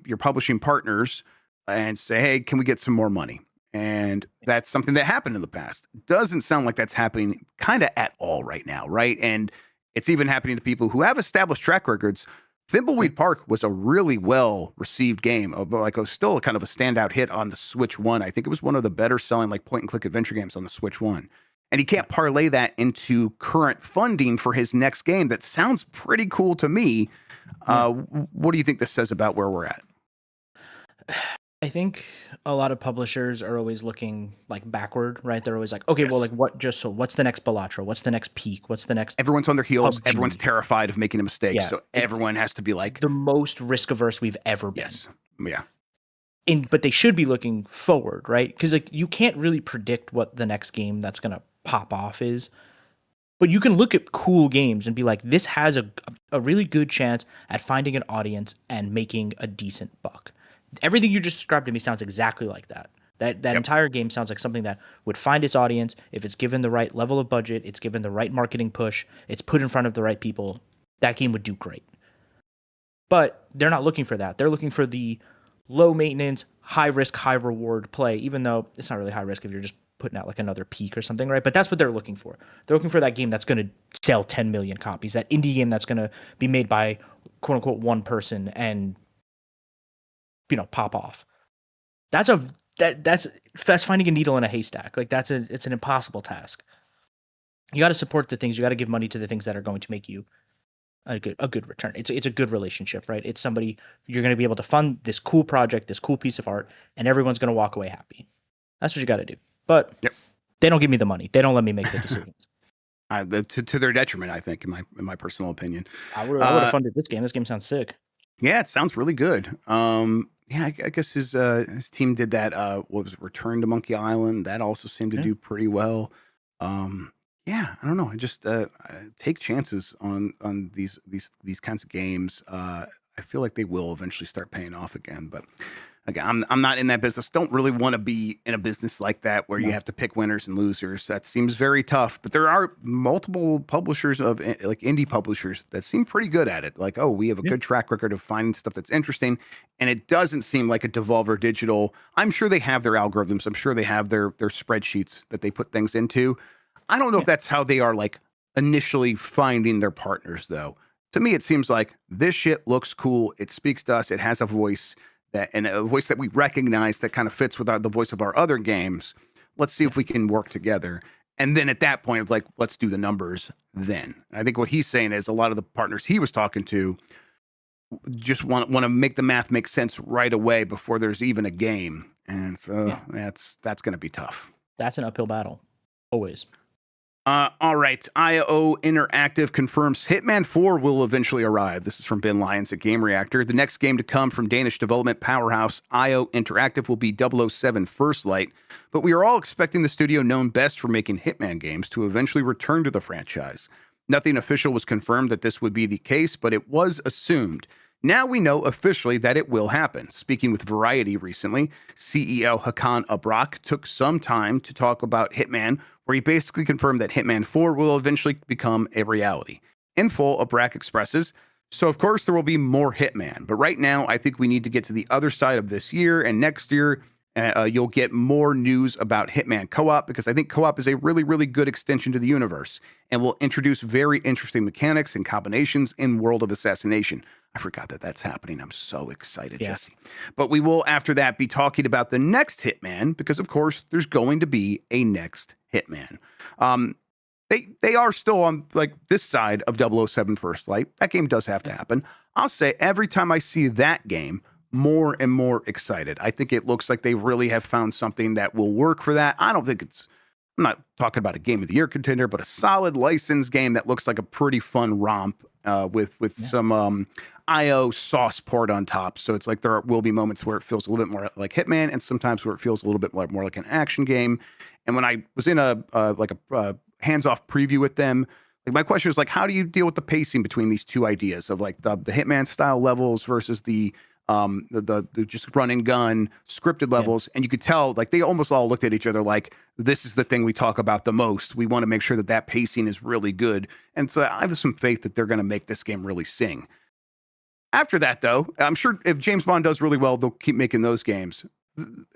your publishing partners and say, hey, can we get some more money? And that's something that happened in the past. Doesn't sound like that's happening kind of at all right now, right? And it's even happening to people who have established track records. Thimbleweed Park was a really well received game, like it was still kind of a standout hit on the Switch 1. I think it was one of the better selling like point and click adventure games on the Switch 1. And he can't parlay that into current funding for his next game. That sounds pretty cool to me. What do you think this says about where we're at? I think a lot of publishers are always looking like backward, right? They're always like, okay, well, Yes. like what's the next Balatro? What's the next Peak? What's the next Everyone's on their heels. Everyone's PUBG? terrified of making a mistake. Yeah. So everyone has to be like, The most risk averse we've ever been. yes. Yeah. But they should be looking forward, right? Because like you can't really predict what the next game that's gonna pop off is. But you can look at cool games and be like, this has a really good chance at finding an audience and making a decent buck. Everything you just described to me sounds exactly like that. That Yep. entire game sounds like something that would find its audience if it's given the right level of budget, it's given the right marketing push, it's put in front of the right people. That game would do great. But they're not looking for that. They're looking for the low maintenance, high risk, high reward play, even though it's not really high risk if you're just putting out like another Peak or something, right? But that's what they're looking for. They're looking for that game that's going to sell 10 million copies, that indie game that's going to be made by quote unquote one person and pop off. That's finding a needle in a haystack. Like it's an impossible task. You got to support the things, you got to give money to the things that are going to make you a good return. It's a good relationship, right? It's somebody you're going to be able to fund this cool project, this cool piece of art, and everyone's going to walk away happy. That's what you got to do. But Yep. they don't give me the money. They don't let me make the decisions. To their detriment, I think, in my personal opinion. I would have funded this game. This game sounds sick. Yeah, it sounds really good. Yeah, I guess his team did that. What was it, Return to Monkey Island? That also seemed to Yeah. do pretty well. Yeah, I don't know. I just take chances on these kinds of games. I feel like they will eventually start paying off again. But again, I'm not in that business. Don't really want to be in a business like that where you No. have to pick winners and losers. That seems very tough. But there are multiple publishers of like indie publishers that seem pretty good at it. Like, oh, we have a Yeah. good track record of finding stuff that's interesting, and it doesn't seem like a Devolver Digital. I'm sure they have their algorithms. I'm sure they have their spreadsheets that they put things into. I don't know if Yeah. that's how they are like initially finding their partners though. To me, it seems like this shit looks cool. It speaks to us. It has a voice and a voice that we recognize that kind of fits with the voice of our other games. Let's see Yeah. if we can work together. And then at that point, it's like, let's do the numbers then. I think what he's saying is a lot of the partners he was talking to just want to make the math make sense right away before there's even a game. And so Yeah. that's going to be tough. That's an uphill battle. Always. All right. IO Interactive confirms Hitman 4 will eventually arrive. This is from Ben Lyons at Game Reactor. The next game to come from Danish development powerhouse IO Interactive will be 007 First Light, but we are all expecting the studio known best for making Hitman games to eventually return to the franchise. Nothing official was confirmed that this would be the case, but it was assumed. Now we know officially that it will happen. Speaking with Variety recently, CEO Hakan Abrak took some time to talk about Hitman, where he basically confirmed that Hitman 4 will eventually become a reality. In full, Abrak expresses, so of course there will be more Hitman, but right now I think we need to get to the other side of this year, and next year you'll get more news about Hitman Co-op, because I think Co-op is a really, really good extension to the universe and will introduce very interesting mechanics and combinations in World of Assassination. I forgot that that's happening. I'm so excited, Yeah. Jesse. But we will, after that, be talking about the next Hitman, because, of course, there's going to be a next Hitman. They are still on, like, this side of 007 First Light. That game does have to happen. I'll say every time I see that game, more and more excited. I think it looks like they really have found something that will work for that. I don't think I'm not talking about a game of the year contender, but a solid licensed game that looks like a pretty fun romp with some IO sauce poured on top. So it's like there will be moments where it feels a little bit more like Hitman, and sometimes where it feels a little bit more like an action game. And when I was in a hands-off preview with them, like my question is like, how do you deal with the pacing between these two ideas of like the Hitman style levels versus the just run and gun scripted levels? And you could tell like they almost all looked at each other like, this is the thing we talk about the most. We want to make sure that that pacing is really good. And so I have some faith that they're going to make this game really sing. After that, though, I'm sure if James Bond does really well, they'll keep making those games.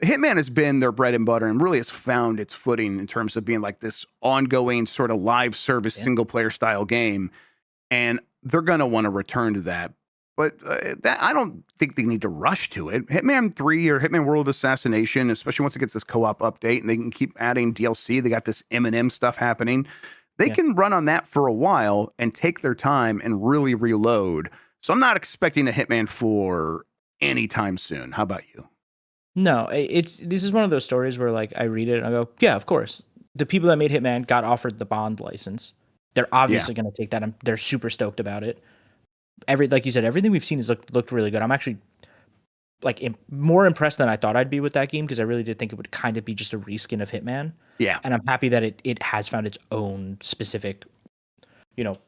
Hitman has been their bread and butter and really has found its footing in terms of being like this ongoing sort of live service single player style game. And they're going to want to return to that. But that I don't think they need to rush to it. Hitman 3 or Hitman World of Assassination, especially once it gets this co-op update and they can keep adding DLC, they got this M&M stuff happening. They can run on that for a while and take their time and really reload. So I'm not expecting a Hitman 4 anytime soon. How about you? No, this is one of those stories where like I read it and I go, yeah, of course. The people that made Hitman got offered the Bond license. They're Yeah. obviously going to take that. They're super stoked about it. Like you said, everything we've seen has looked really good. I'm actually like more impressed than I thought I'd be with that game because I really did think it would kind of be just a reskin of Hitman. Yeah. And I'm happy that it has found its own specific,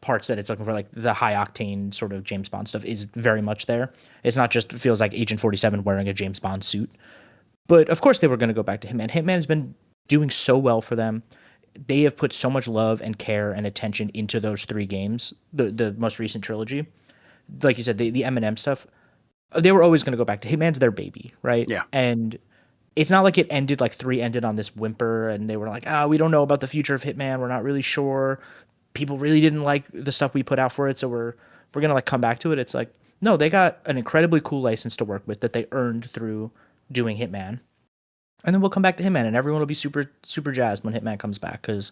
parts that it's looking for. Like the high octane sort of James Bond stuff is very much there. It's not just feels like Agent 47 wearing a James Bond suit. But of course they were going to go back to Hitman. Hitman's been doing so well for them. They have put so much love and care and attention into those three games, the most recent trilogy. Like you said, the Eminem stuff, they were always going to go back to Hitman's their baby, right? Yeah. And it's not like it ended like 3 ended on this whimper and they were like, we don't know about the future of Hitman. We're not really sure. People really didn't like the stuff we put out for it, so we're going to like come back to it. It's like, no, they got an incredibly cool license to work with that they earned through doing Hitman. And then we'll come back to Hitman and everyone will be super super jazzed when Hitman comes back cuz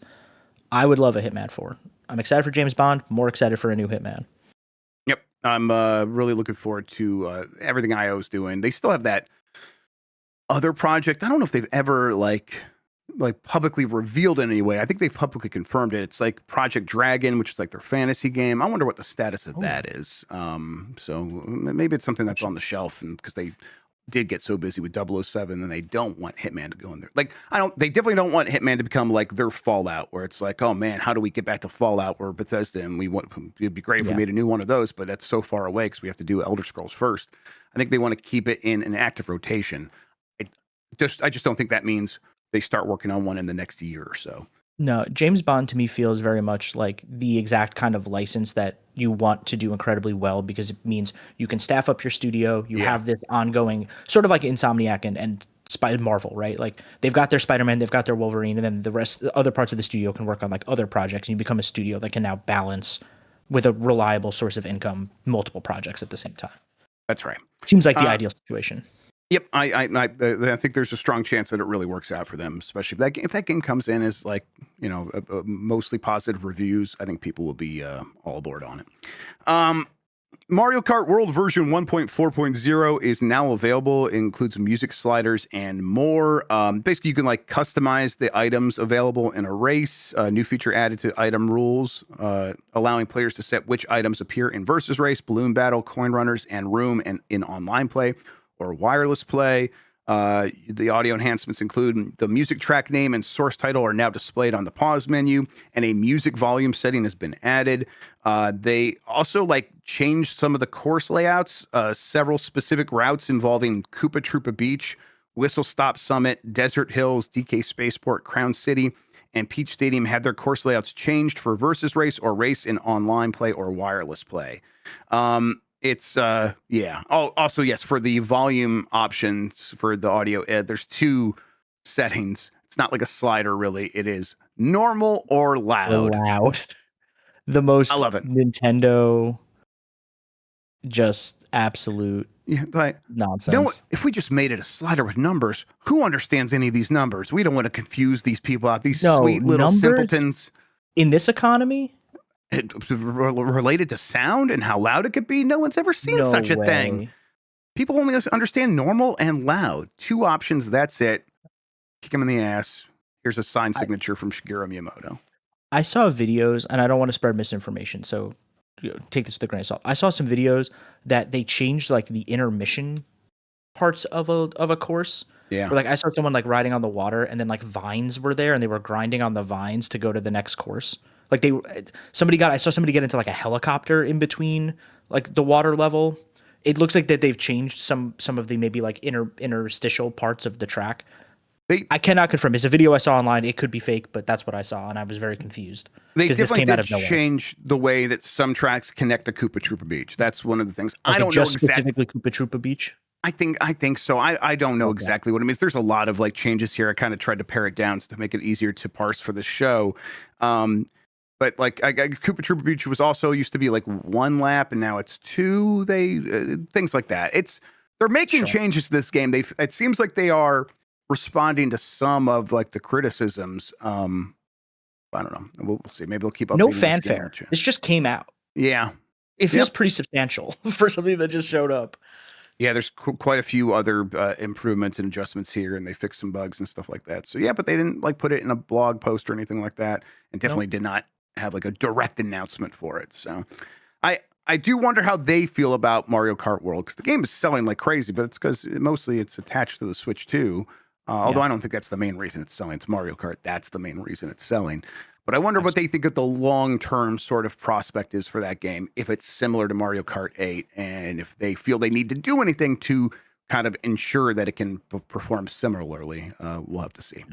I would love a Hitman 4. I'm excited for James Bond, more excited for a new Hitman. Yep. I'm really looking forward to everything IO's doing. They still have that other project. I don't know if they've ever like publicly revealed it in any way. I think they've publicly confirmed it. It's like Project Dragon, which is like their fantasy game. I wonder what the status of that is. So maybe it's something that's on the shelf, and because they did get so busy with 007 and they don't want Hitman to go in there. Like they definitely don't want Hitman to become like their Fallout, where it's like, oh man, how do we get back to Fallout or Bethesda? And it'd be great if we made a new one of those, but that's so far away because we have to do Elder Scrolls first. I think they want to keep it in an active rotation. I just don't think that means they start working on one in the next year or so. No, James Bond to me feels very much like the exact kind of license that you want to do incredibly well because it means you can staff up your studio. You have this ongoing sort of like Insomniac and Marvel, right? Like they've got their Spider-Man, they've got their Wolverine, and then the other parts of the studio can work on like other projects. And you become a studio that can now balance with a reliable source of income, multiple projects at the same time. That's right. Seems like the ideal situation. Yep, I think there's a strong chance that it really works out for them, especially if that game comes in as like mostly positive reviews. I think people will be all aboard on it. Mario Kart World version 1.4.0 is now available. It includes music sliders and more. Basically, you can like customize the items available in a race. New feature added to item rules, allowing players to set which items appear in versus race, balloon battle, coin runners, and room and in online play or wireless play. The audio enhancements include the music track name and source title are now displayed on the pause menu, and a music volume setting has been added. They also changed some of the course layouts. Several specific routes involving Koopa Troopa Beach, Whistle Stop Summit, Desert Hills, DK Spaceport, Crown City, and Peach Stadium had their course layouts changed for versus race or race in online play or wireless play. It's also, yes, for the volume options for the audio, there's 2 settings. It's not like a slider, really. It is normal or loud. The most I love it. Nintendo, just absolute nonsense. If we just made it a slider with numbers, who understands any of these numbers? We don't want to confuse these people out. These sweet little simpletons. In this economy? Related to sound and how loud it could be? No one's ever seen such a thing. People only understand normal and loud. 2 options, that's it. Kick them in the ass. Here's a signed signature from Shigeru Miyamoto. I saw videos, and I don't want to spread misinformation, so take this with a grain of salt. I saw some videos that they changed the intermission parts of a course. Yeah. Where I saw someone riding on the water, and then vines were there, and they were grinding on the vines to go to the next course. I saw somebody get into a helicopter in between the water level. It looks like that they've changed some of the maybe interstitial parts of the track. I cannot confirm. It's a video I saw online. It could be fake, but that's what I saw, and I was very confused. They definitely did change the way that some tracks connect to Koopa Troopa Beach. That's one of the things. I don't know specifically Koopa Troopa Beach. I think so. I don't know exactly what it means. There's a lot of changes here. I kind of tried to pare it down to make it easier to parse for the show. But Koopa Troopa Beach was also used to be 1 lap, and now it's 2. Things like that. They're making changes to this game. It seems like they are responding to some of the criticisms. I don't know. We'll see. Maybe they'll keep up. No fanfare. This just came out. Yeah. It feels pretty substantial for something that just showed up. Yeah, there's quite a few other improvements and adjustments here, and they fixed some bugs and stuff like that. So yeah, but they didn't like put it in a blog post or anything like that, and definitely Nope. did not have like a direct announcement for it. So I do wonder how they feel about Mario Kart World because the game is selling like crazy, but it's because mostly it's attached to the Switch too. Although Yeah. I don't think that's the main reason it's selling. It's Mario Kart. That's the main reason it's selling. But I wonder what they Absolutely. think that the long-term sort of prospect is for that game, if it's similar to Mario Kart 8, and if they feel they need to do anything to kind of ensure that it can perform similarly. We'll have to see.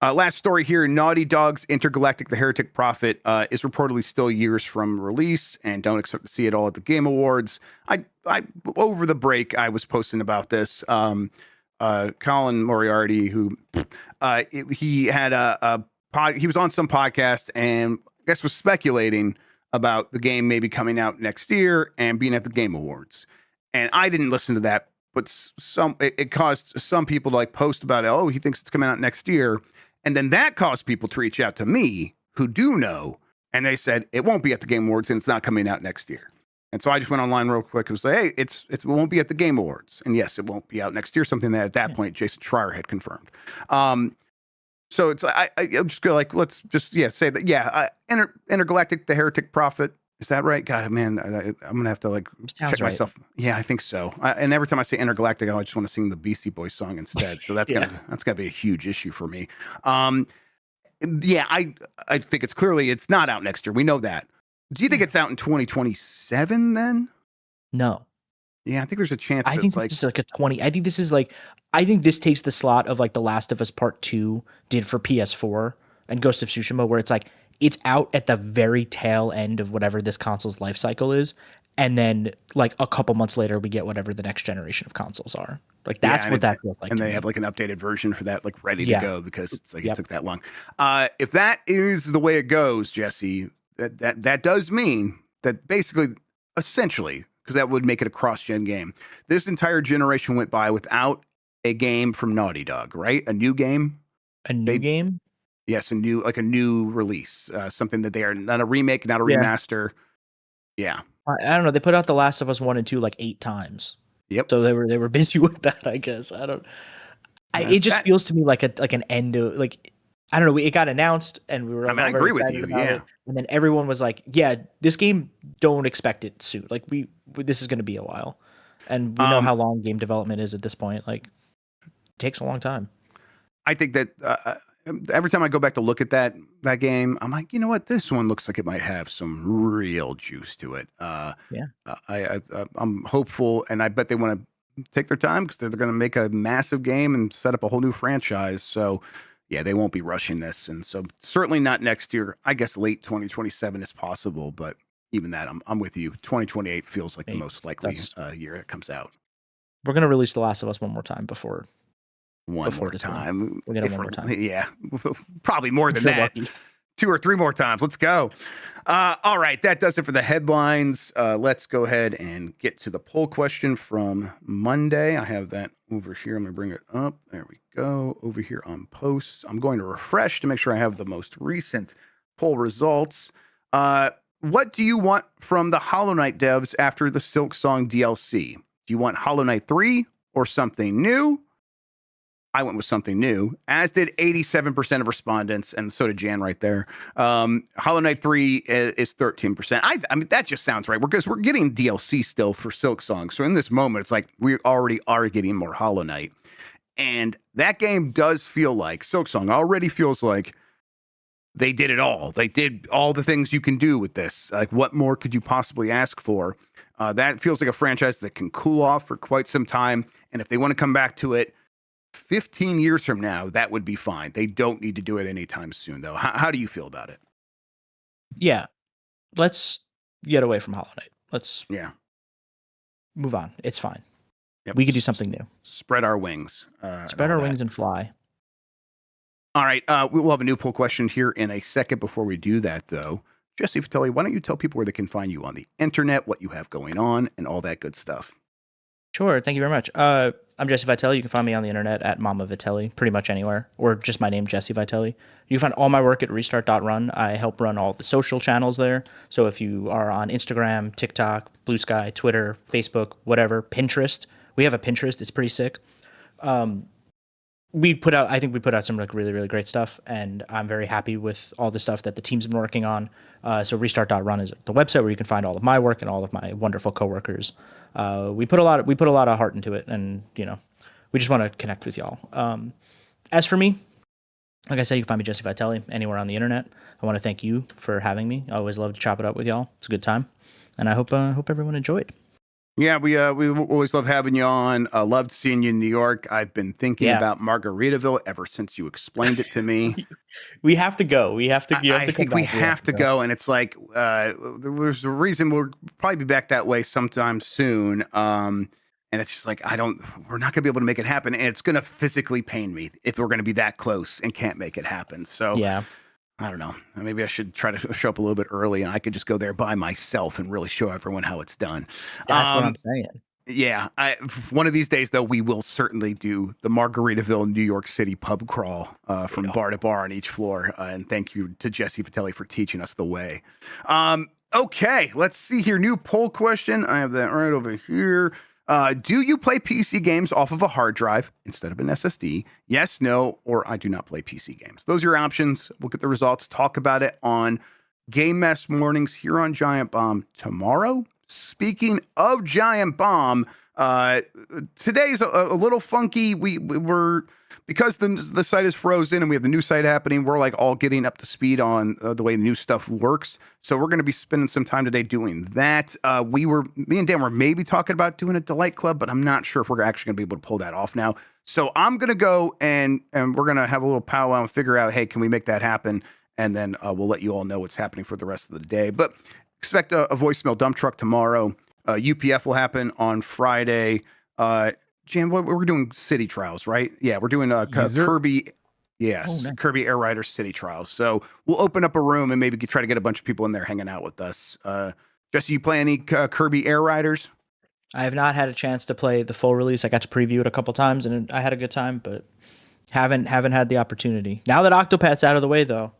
Last story here: Naughty Dog's Intergalactic: The Heretic Prophet is reportedly still years from release, and don't expect to see it all at the Game Awards. I over the break I was posting about this. Colin Moriarty, who he had he was on some podcast and I guess was speculating about the game maybe coming out next year and being at the Game Awards. And I didn't listen to that, but it caused some people to like post about it. Oh, he thinks it's coming out next year. And then that caused people to reach out to me who do know. And they said it won't be at the Game Awards and it's not coming out next year. And so I just went online real quick and was like, hey, it won't be at the Game Awards. And yes, it won't be out next year, something that at that Yeah. point Jason Schreier had confirmed. So it's I just go like, let's just say that Intergalactic: The Heretic Prophet. Is that right? God, man, I'm gonna have to like Sounds check right. myself. Yeah, I think so. And every time I say Intergalactic, I just want to sing the Beastie Boys song instead. So that's Yeah. gonna be a huge issue for me. Um, yeah, I think it's not out next year. We know that. Do you think Yeah. it's out in 2027 then? No. Yeah, I think there's a chance I that think it's this like is like a 20. I think this takes the slot of like The Last of Us Part 2 did for PS4 and Ghost of Tsushima, where it's like it's out at the very tail end of whatever this console's life cycle is. And then like a couple months later, we get whatever the next generation of consoles are. Like yeah, that's what that feels like and to they me. have like an updated version for that, like ready to Yeah. go because it's like it Yep. took that long. If that is the way it goes, Jesse, that does mean that basically, essentially, because that would make it a cross-gen game. This entire generation went by without a game from Naughty Dog, right? A new game. A new They game? Yes, a new release, something that they are not a remake, not a Yeah. remaster. Yeah. I don't know. They put out The Last of Us 1 and 2 like 8 times. Yep. So they were busy with that, I guess. It just That feels to me like an end of like I don't know. It got announced and we were I like mean, I all very agree with excited you. about Yeah. it, and then everyone was like, "Yeah, this game don't expect it soon. Like this is going to be a while," and we know Um, how long game development is at this point. Like, it takes a long time. I think that every time I go back to look at that game, I'm like, you know what? This one looks like it might have some real juice to it. Yeah, I'm hopeful, and I bet they want to take their time because they're going to make a massive game and set up a whole new franchise. So, yeah, they won't be rushing this, and so certainly not next year. I guess late 2027 is possible, but even that, I'm with you. 2028 feels like the Hey, most likely that's year it comes out. we're gonna release The Last of Us one more time before One more this one. time. We'll get it one more time. Yeah, probably more If than you're that. lucky. 2 or 3 more times. Let's go. All right, that does it for the headlines. Let's go ahead and get to the poll question from Monday. I have that over here. I'm going to bring it up. There we go. Over here on posts. I'm going to refresh to make sure I have the most recent poll results. What do you want from the Hollow Knight devs after the Silk Song DLC? Do you want Hollow Knight 3 or something new? I went with something new, as did 87% of respondents, and so did Jan right there. Hollow Knight 3 is 13%. I mean, that just sounds right because we're getting DLC still for Silk Song. So in this moment, it's like we already are getting more Hollow Knight. And that game does feel like Silk Song already feels like they did it all. They did all the things you can do with this. Like, what more could you possibly ask for? That feels like a franchise that can cool off for quite some time. And if they want to come back to it, 15 years from now, that would be fine. They don't need to do it anytime soon, though. How do you feel about it? Yeah, let's get away from Hollow Knight. Let's Yeah. move on. It's fine. Yep. We could do something new. Spread our wings. Spread our wings and fly. All right. We'll have a new poll question here in a second. Before we do that, though, Jesse Vitelli, why don't you tell people where they can find you on the internet, what you have going on, and all that good stuff? Sure. Thank you very much. I'm Jesse Vitelli. You can find me on the internet at Mama Vitelli, pretty much anywhere, or just my name, Jesse Vitelli. You can find all my work at restart.run. I help run all the social channels there. So if you are on Instagram, TikTok, Blue Sky, Twitter, Facebook, whatever, Pinterest, we have a Pinterest. It's pretty sick. I think we put out some like really, really great stuff, and I'm very happy with all the stuff that the team's been working on. So restart.run is the website where you can find all of my work and all of my wonderful coworkers. We put a lot of heart into it, and we just want to connect with y'all. As for me, like I said, you can find me Jesse Vitelli anywhere on the internet. I want to thank you for having me. I always love to chop it up with y'all. It's a good time, and I hope everyone enjoyed. Yeah, we always love having you on. Loved seeing you in New York. I've been thinking about Margaritaville ever since you explained it to me. We have to go. I think we have to go, and it's like there's a reason we'll probably be back that way sometime soon. And it's just like we're not gonna be able to make it happen, and it's gonna physically pain me if we're gonna be that close and can't make it happen. So yeah. I don't know. Maybe I should try to show up a little bit early, and I could just go there by myself and really show everyone how it's done. That's what I'm saying. Yeah, one of these days, though, we will certainly do the Margaritaville, New York City pub crawl from bar to bar on each floor. And thank you to Jesse Vitelli for teaching us the way. Okay, let's see here. New poll question. I have that right over here. Do you play PC games off of a hard drive instead of an SSD? Yes, no, or I do not play PC games. Those are your options. We'll get the results, talk about it on Game Mess Mornings here on Giant Bomb tomorrow. Speaking of Giant Bomb, today's a little funky. We're because the site is frozen and we have the new site happening. We're like all getting up to speed on the way new stuff works. So we're going to be spending some time today doing that. Me and Dan were maybe talking about doing a Delight Club, but I'm not sure if we're actually going to be able to pull that off now. So I'm going to go and we're going to have a little powwow and figure out, hey, can we make that happen? And then we'll let you all know what's happening for the rest of the day. But expect a voicemail dump truck tomorrow. UPF will happen on Friday. Jam, we're doing city trials, right? Yeah, we're doing Kirby. Yes, oh, nice. Kirby Air Rider city trials. So we'll open up a room and maybe try to get a bunch of people in there hanging out with us. Jesse, you play any Kirby Air Riders? I have not had a chance to play the full release. I got to preview it a couple times and I had a good time, but haven't had the opportunity. Now that Octopath's out of the way, though,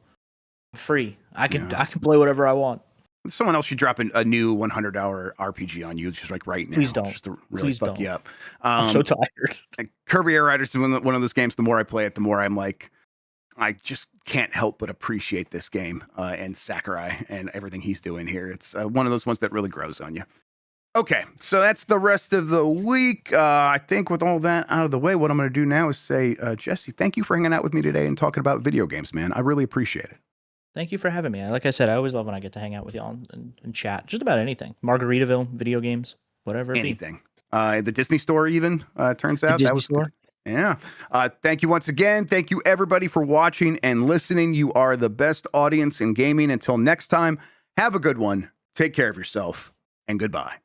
I'm free. I can play whatever I want. Someone else should drop a new 100-hour RPG on you, just like right now. Please don't. Just to really fuck you up. I'm so tired. Kirby Air Riders is one of those games. The more I play it, the more I'm like, I just can't help but appreciate this game and Sakurai and everything he's doing here. It's one of those ones that really grows on you. Okay, so that's the rest of the week. I think with all that out of the way, what I'm going to do now is say, Jesse, thank you for hanging out with me today and talking about video games, man. I really appreciate it. Thank you for having me. Like I said, I always love when I get to hang out with y'all and chat just about anything. Margaritaville, video games, whatever. Anything. The Disney store even, turns out. The Disney store? Good. Yeah. Thank you once again. Thank you, everybody, for watching and listening. You are the best audience in gaming. Until next time, have a good one. Take care of yourself, and goodbye.